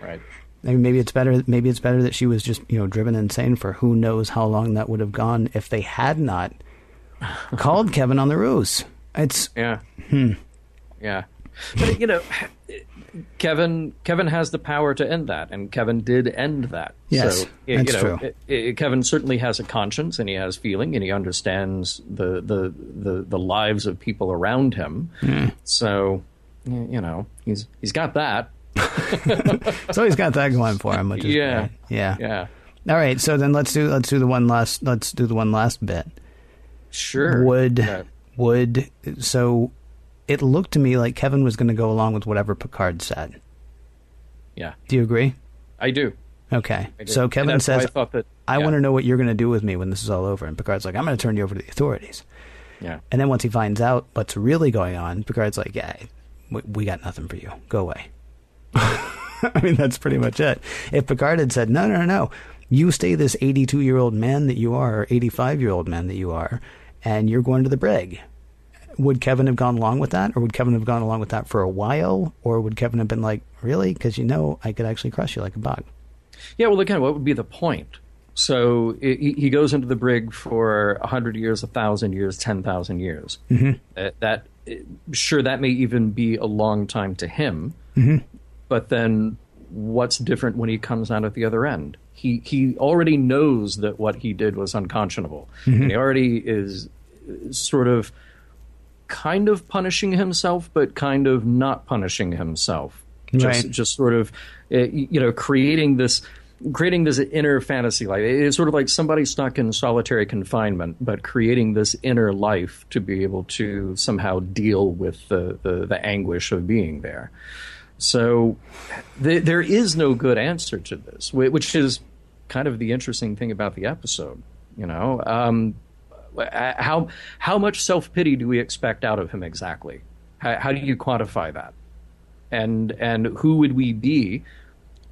Right. Maybe it's better that she was just driven insane for who knows how long that would have gone if they had not called Kevin on the ruse. It's yeah. But Kevin has the power to end that, and Kevin did end that. Yes, so, that's true. Kevin certainly has a conscience, and he has feeling, and he understands the lives of people around him. So he's got that. So he's got that going for him, which is great. Yeah. All right, so then let's do the one last bit. Sure. So it looked to me like Kevin was going to go along with whatever Picard said. Yeah. Do you agree? I do. Okay. I do. So Kevin says, I want to know what you're going to do with me when this is all over. And Picard's like, I'm going to turn you over to the authorities. Yeah. And then once he finds out what's really going on, Picard's like, yeah, we got nothing for you. Go away. That's pretty much it. If Picard had said, no, you stay this 82-year-old man that you are, or 85-year-old man that you are, and you're going to the brig, would Kevin have gone along with that? Or would Kevin have gone along with that for a while? Or would Kevin have been like, really? Because I could actually crush you like a bug. Yeah, well, again, what would be the point? So he goes into the brig for 100 years, 1,000 years, 10,000 years. Sure, that may even be a long time to him. But then what's different when he comes out at the other end? He already knows that what he did was unconscionable. And he already is sort of kind of punishing himself, but kind of not punishing himself. Just sort of, creating this inner fantasy life. It's sort of like somebody stuck in solitary confinement, but creating this inner life to be able to somehow deal with the anguish of being there. So there is no good answer to this, which is kind of the interesting thing about the episode. How much self-pity do we expect out of him exactly? How do you quantify that? And who would we be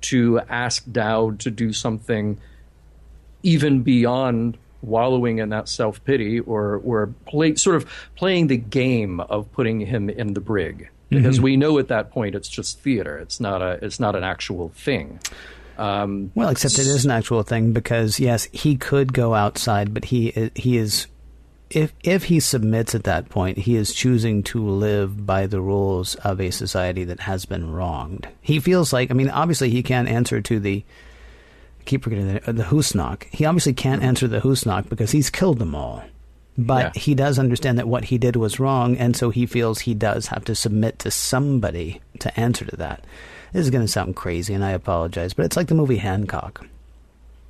to ask Dowd to do something even beyond wallowing in that self-pity or sort of playing the game of putting him in the brig? Because we know at that point it's just theater. It's not an actual thing. Well, except it is an actual thing because, yes, he could go outside, but he is... If he submits at that point, he is choosing to live by the rules of a society that has been wronged. He feels like, obviously he can't answer to the... I keep forgetting the Husnock. He obviously can't answer the Husnock because he's killed them all. But he does understand that what he did was wrong, and so he feels he does have to submit to somebody to answer to that. This is going to sound crazy, and I apologize, but it's like the movie Hancock.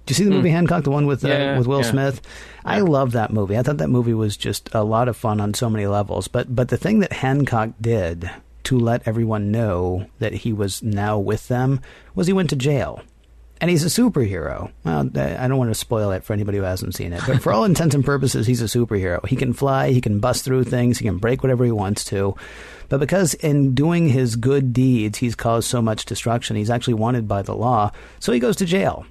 Do you see the movie Hancock, the one with Will Smith? Yeah. I love that movie. I thought that movie was just a lot of fun on so many levels. But the thing that Hancock did to let everyone know that he was now with them was he went to jail. And he's a superhero. Well, I don't want to spoil it for anybody who hasn't seen it. But for all intents and purposes, he's a superhero. He can fly, he can bust through things, he can break whatever he wants to. But because in doing his good deeds, he's caused so much destruction, he's actually wanted by the law. So he goes to jail.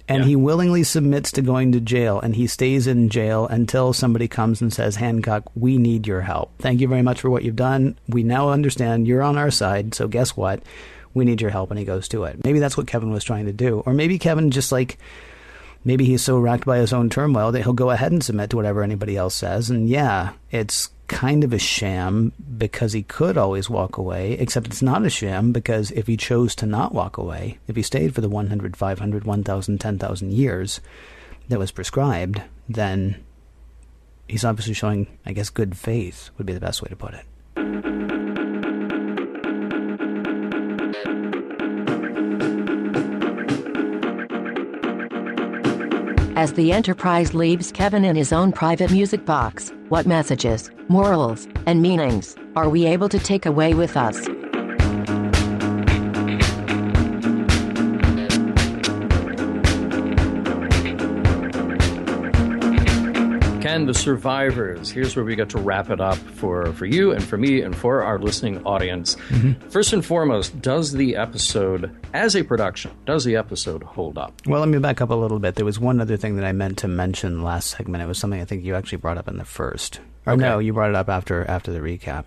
And he willingly submits to going to jail, and he stays in jail until somebody comes and says, Hancock, we need your help. Thank you very much for what you've done. We now understand you're on our side, so guess what? We need your help, and he goes to it. Maybe that's what Kevin was trying to do. Or maybe Kevin just maybe he's so racked by his own turmoil that he'll go ahead and submit to whatever anybody else says. And it's kind of a sham because he could always walk away, except it's not a sham because if he chose to not walk away, if he stayed for the 100, 500, 1,000, 10,000 years that was prescribed, then he's obviously showing, I guess, good faith would be the best way to put it. As the Enterprise leaves Kevin in his own private music box, what messages, morals, and meanings are we able to take away with us? Ken, the survivors. Here's where we get to wrap it up for you and for me and for our listening audience. First and foremost, does the episode, as a production, does the episode hold up? Well, let me back up a little bit. There was one other thing that I meant to mention last segment. It was something I think you actually brought up in the first. Or okay. No, you brought it up after the recap.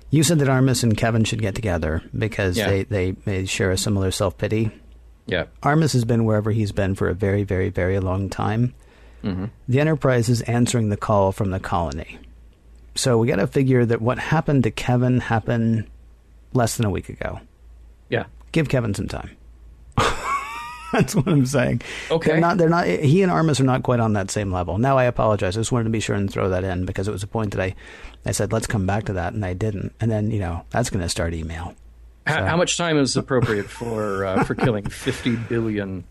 You said that Armis and Kevin should get together because they share a similar self-pity. Yeah. Armis has been wherever he's been for a very, very, very long time. The Enterprise is answering the call from the colony. So we got to figure that what happened to Kevin happened less than a week ago. Yeah. Give Kevin some time. That's what I'm saying. Okay. They're not, he and Armis are not quite on that same level. Now I apologize. I just wanted to be sure and throw that in because it was a point that I said, let's come back to that, and I didn't. And then, that's going to start email. How much time is appropriate for killing 50 billion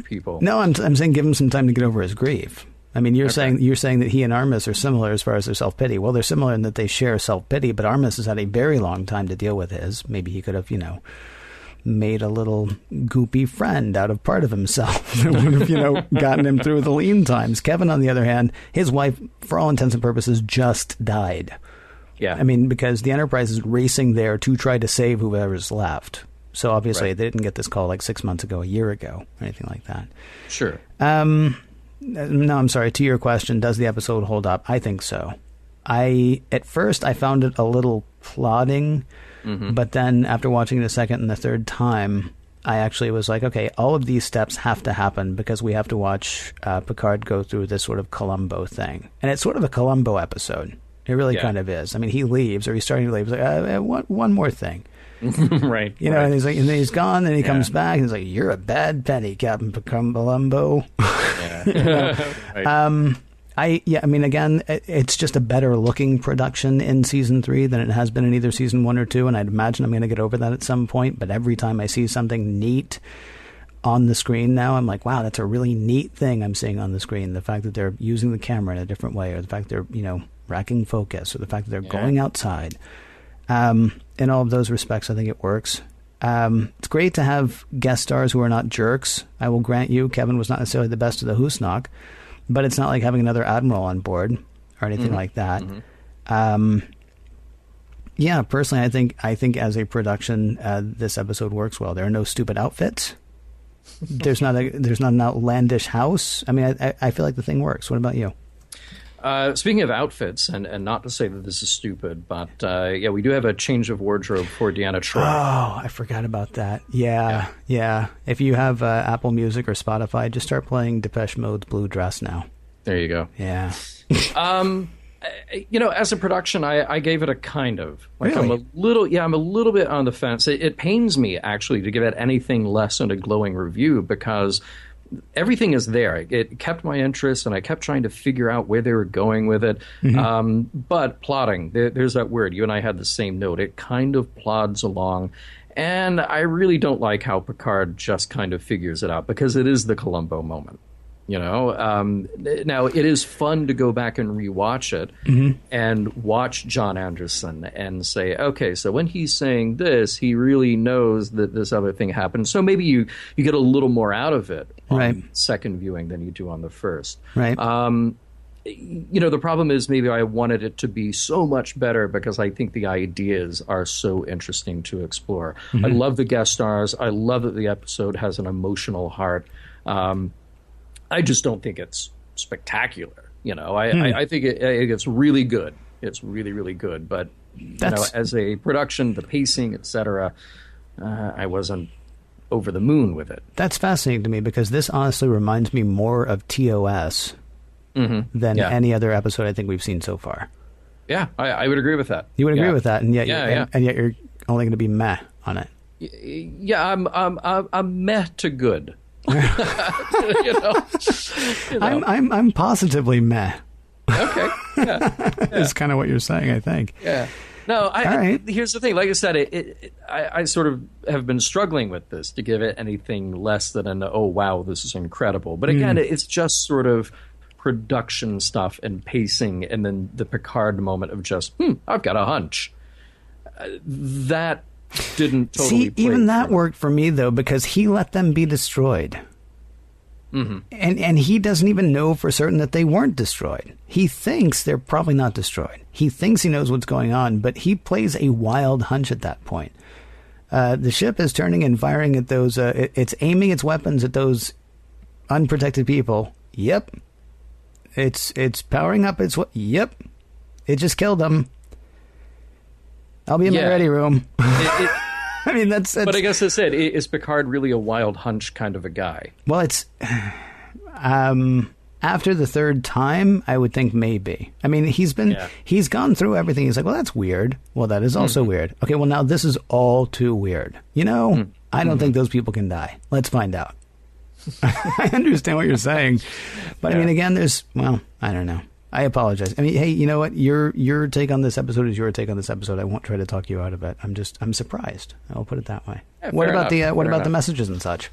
people? No, I'm saying give him some time to get over his grief. I mean, you're saying that he and Armis are similar as far as their self-pity. Well, they're similar in that they share self-pity, but Armis has had a very long time to deal with his. Maybe he could have, made a little goopy friend out of part of himself that would have, gotten him through the lean times. Kevin, on the other hand, his wife, for all intents and purposes, just died. Yeah. I mean, because the Enterprise is racing there to try to save whoever's left. So obviously they didn't get this call 6 months ago, a year ago, or anything like that. Sure. No, I'm sorry. To your question, does the episode hold up? I think so. At first, I found it a little plodding, but then after watching it a second and the third time, I actually was like, okay, all of these steps have to happen because we have to watch Picard go through this sort of Columbo thing. And it's sort of a Columbo episode. It really kind of is. I mean, he leaves, or he's starting to leave. He's like, one more thing. Right. And he's like, and then he's gone, and he comes back, and he's like, you're a bad penny, Captain Columbo. Right. I mean, again, it's just a better looking production in season 3 than it has been in either season 1 or 2, and I'd imagine I'm going to get over that at some point. But every time I see something neat on the screen now, I'm like, wow, that's a really neat thing I'm seeing on the screen. The fact that they're using the camera in a different way, or the fact they're, racking focus, or the fact that they're going outside. In all of those respects, I think it works. It's great to have guest stars who are not jerks. I will grant you, Kevin was not necessarily the best of the Hoosnock, but it's not like having another admiral on board or anything like that. Yeah, personally, I think as a production, this episode works well. There are no stupid outfits. There's not an outlandish house. I mean, I feel like the thing works. What about you? Speaking of outfits, and not to say that this is stupid, but we do have a change of wardrobe for Deanna Troi. Oh, I forgot about that. Yeah. If you have Apple Music or Spotify, just start playing Depeche Mode's Blue Dress now. There you go. Yeah. As a production, I gave it a kind of. Really? I'm a little bit on the fence. It pains me, actually, to give it anything less than a glowing review, because everything is there. It kept my interest, and I kept trying to figure out where they were going with it. But plotting, there's that word. You and I had the same note. It kind of plods along. And I really don't like how Picard just kind of figures it out, because it is the Columbo moment. Now it is fun to go back and rewatch it and watch John Anderson and say, okay, so when he's saying this, he really knows that this other thing happened. So maybe you get a little more out of it on second viewing than you do on the first. Right. The problem is maybe I wanted it to be so much better because I think the ideas are so interesting to explore. I love the guest stars. I love that the episode has an emotional heart. I just don't think it's spectacular. I think it's really good. It's really, really good. But as a production, the pacing, etc., I wasn't over the moon with it. That's fascinating to me, because this honestly reminds me more of TOS than any other episode I think we've seen so far. Yeah, I would agree with that. You would agree with that, and yet you're only going to be meh on it. Yeah, I'm meh to good. I'm positively meh. Okay. Is kind of what you're saying, I think. Yeah. No, here's the thing. Like I said, I sort of have been struggling with this to give it anything less than an, oh, wow, this is incredible. But again, it's just sort of production stuff and pacing, and then the Picard moment of just, I've got a hunch. That didn't totally play. Even that worked for me, though, because he let them be destroyed. And he doesn't even know for certain that they weren't destroyed. He thinks they're probably not destroyed. He thinks he knows what's going on, but he plays a wild hunch at that point. The ship is turning and firing at those... it's aiming its weapons at those unprotected people. Yep. It's powering up its... Yep. It just killed them. I'll be in the ready room. I mean, that's... But I guess I said, is Picard really a wild hunch kind of a guy? Well, it's... after the third time, I would think maybe. I mean, he's gone through everything. He's like, well, that's weird. Well, that is also weird. Okay, well, now this is all too weird. I don't think those people can die. Let's find out. I understand what you're saying. But I mean, again, I don't know. I apologize. I mean, hey, you know what? Your take on this episode is your take on this episode. I won't try to talk you out of it. I'm surprised. I'll put it that way. Yeah, what about the messages and such?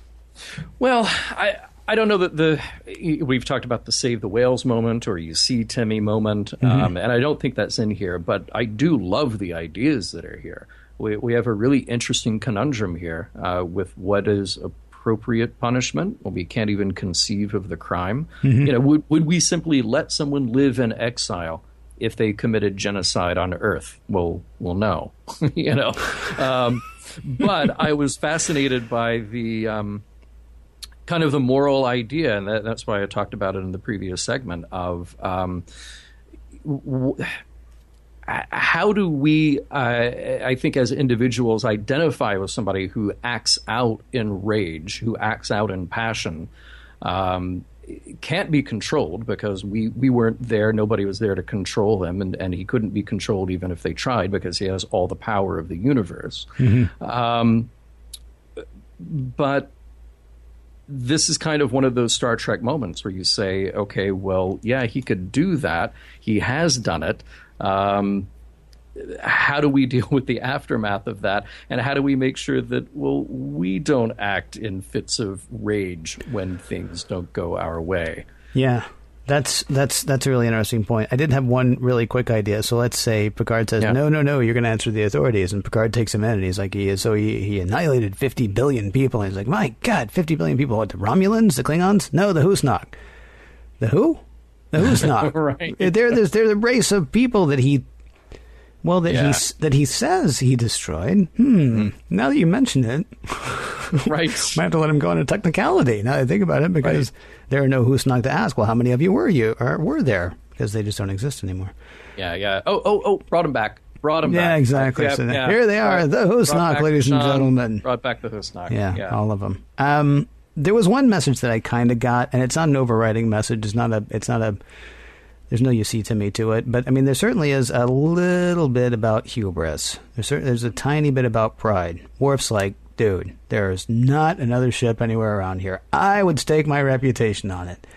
Well, I don't know that we've talked about the Save the Whales moment or you see Timmy moment, and I don't think that's in here. But I do love the ideas that are here. We have a really interesting conundrum here with what is appropriate punishment. Well, we can't even conceive of the crime. Would we simply let someone live in exile if they committed genocide on Earth? Well, no. But I was fascinated by the kind of the moral idea, and that's why I talked about it in the previous segment of how do we, I think as individuals, identify with somebody who acts out in rage, who acts out in passion, can't be controlled because we weren't there. Nobody was there to control him, and he couldn't be controlled even if they tried because he has all the power of the universe. But this is kind of one of those Star Trek moments where you say, okay, well, yeah, he could do that. He has done it. How do we deal with the aftermath of that? And how do we make sure that, well, we don't act in fits of rage when things don't go our way? Yeah, that's a really interesting point. I did have one really quick idea. So let's say Picard says, no, you're going to answer the authorities. And Picard takes him in and he's like, he annihilated 50 billion people. And he's like, my God, 50 billion people. What, the Romulans, the Klingons? No, the Husnak. The who? The Husnak. Right. They're a race of people that he... Well, that he says he destroyed. Now that you mention it, right, might have to let him go on a technicality. Now that I think about it, because there are no Husnak to ask. Well, how many of you were there? Because they just don't exist anymore. Yeah. Oh, brought him back. Yeah, exactly. Yeah, So here they are, the Husnak, ladies and gentlemen. Brought back the Husnak. Yeah, all of them. There was one message that I kind of got, and it's not an overriding message. It's not a. There's no you see to me to it, but I mean, there certainly is a little bit about hubris. There's a tiny bit about pride. Worf's like, dude, there's not another ship anywhere around here. I would stake my reputation on it.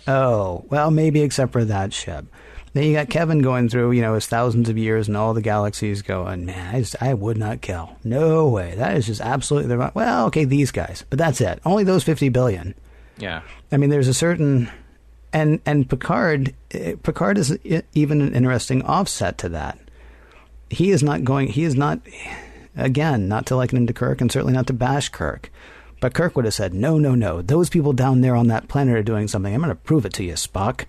Oh, well, maybe except for that ship. Then you got Kevin going through, his thousands of years and all the galaxies going, man, I would not kill. No way. That is just absolutely the wrong. Well, okay, these guys, but that's it. Only those 50 billion. Yeah. I mean, there's a certain... And Picard is even an interesting offset to that. He is not, again, not to liken him to Kirk and certainly not to bash Kirk. But Kirk would have said, no, those people down there on that planet are doing something. I'm going to prove it to you, Spock.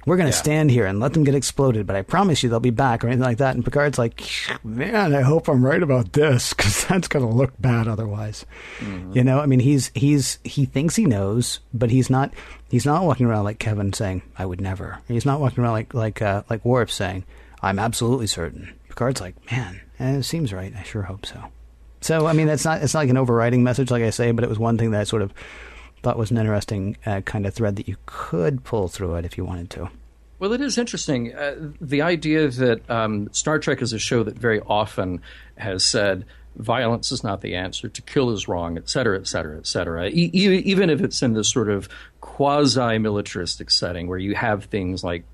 We're going to stand here and let them get exploded, but I promise you they'll be back or anything like that. And Picard's like, man, I hope I'm right about this because that's going to look bad otherwise. Mm-hmm. I mean, he thinks he knows, but he's not walking around like Kevin saying, I would never. He's not walking around like Worf saying, I'm absolutely certain. Picard's like, man, it seems right. I sure hope so. So, I mean, it's not like an overriding message, like I say, but it was one thing that I sort of thought was an interesting kind of thread that you could pull through it if you wanted to. Well, it is interesting. The idea that Star Trek is a show that very often has said violence is not the answer, to kill is wrong, et cetera, et cetera, et cetera. Even if it's in this sort of quasi-militaristic setting where you have things like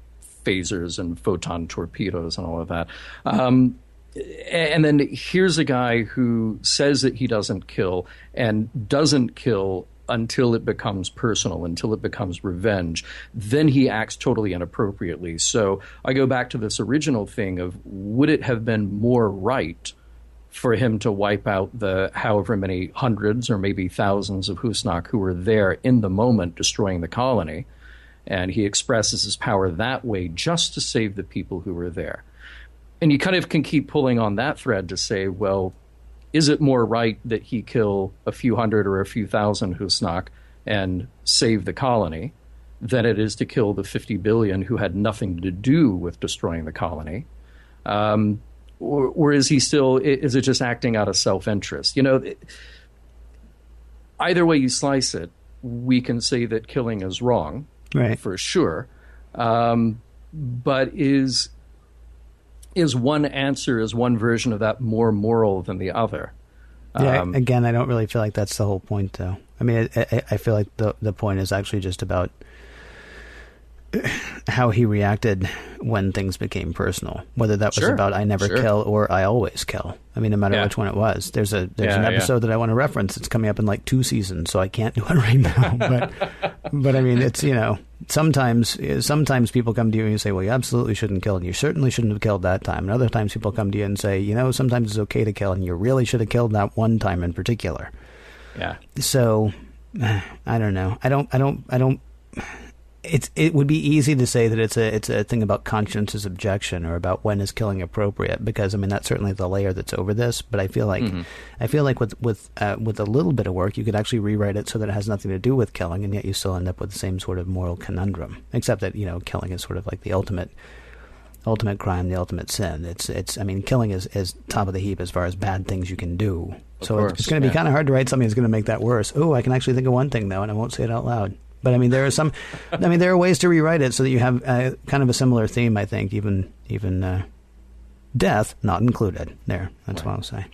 phasers and photon torpedoes and all of that. And then here's a guy who says that he doesn't kill and doesn't kill until it becomes personal, until it becomes revenge. Then he acts totally inappropriately. So I go back to this original thing of, would it have been more right for him to wipe out the however many hundreds or maybe thousands of Husnak who were there in the moment destroying the colony? And he expresses his power that way just to save the people who were there. And you kind of can keep pulling on that thread to say, well, is it more right that he kill a few hundred or a few thousand Husnak and save the colony than it is to kill the 50 billion who had nothing to do with destroying the colony? Or is it just acting out of self-interest? Either way you slice it, we can say that killing is wrong, right, for sure. But is one answer, is one version of that more moral than the other? Yeah, again, I don't really feel like that's the whole point, though. I mean, I feel like the point is actually just about how he reacted when things became personal, whether that was about I never kill or I always kill. I mean, no matter which one it was. There's an episode that I want to reference. It's coming up in like 2 seasons, so I can't do it right now. But I mean, it's, sometimes people come to you and you say, well, you absolutely shouldn't kill, and you certainly shouldn't have killed that time. And other times people come to you and say, sometimes it's okay to kill, and you really should have killed that one time in particular. Yeah. So I don't know. I don't. It would be easy to say that it's a thing about conscience's objection or about when is killing appropriate, because I mean that's certainly the layer that's over this. But I feel like with a little bit of work you could actually rewrite it so that it has nothing to do with killing, and yet you still end up with the same sort of moral conundrum, except that killing is sort of like the ultimate crime, the ultimate sin. It's I mean, killing is top of the heap as far as bad things you can do. So it's going to be kind of hard to write something that's going to make that worse. Oh, I can actually think of one thing though, and I won't say it out loud. But I mean, there are ways to rewrite it so that you have kind of a similar theme. I think even death not included there. That's what I'll say.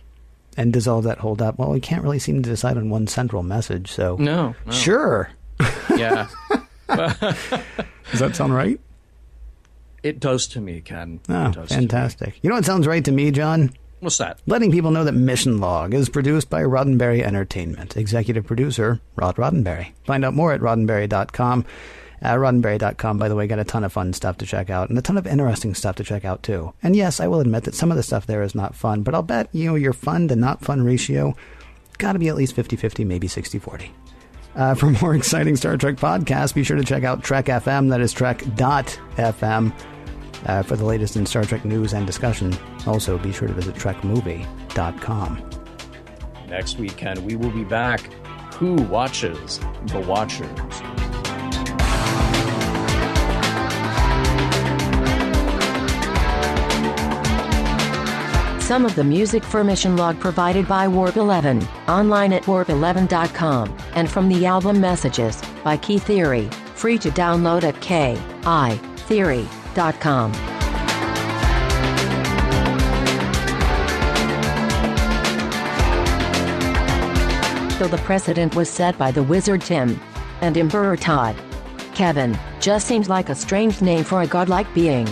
And does all that hold up? Well, we can't really seem to decide on one central message, so... No. Sure. Yeah. Does that sound right? It does to me, Ken. Oh, fantastic. You know what sounds right to me, John? What's that? Letting people know that Mission Log is produced by Roddenberry Entertainment. Executive producer, Rod Roddenberry. Find out more at roddenberry.com. Roddenberry.com, by the way, got a ton of fun stuff to check out, and a ton of interesting stuff to check out, too. And yes, I will admit that some of the stuff there is not fun, but I'll bet, your fun to not fun ratio got to be at least 50-50, maybe 60-40. For more exciting Star Trek podcasts, be sure to check out Trek FM, that is Trek.fm, for the latest in Star Trek news and discussion. Also, be sure to visit TrekMovie.com. Next weekend, we will be back. Who watches the Watchers? Some of the music for Mission Log provided by Warp 11, online at warp11.com, and from the album Messages, by Key Theory, free to download at kitheory.com. Though the precedent was set by the wizard Tim and Emperor Todd, Kevin just seems like a strange name for a godlike being.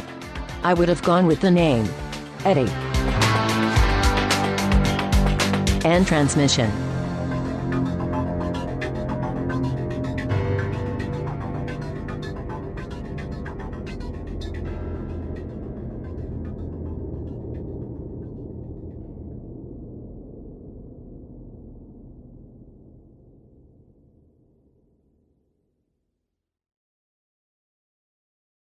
I would have gone with the name Eddie. End transmission.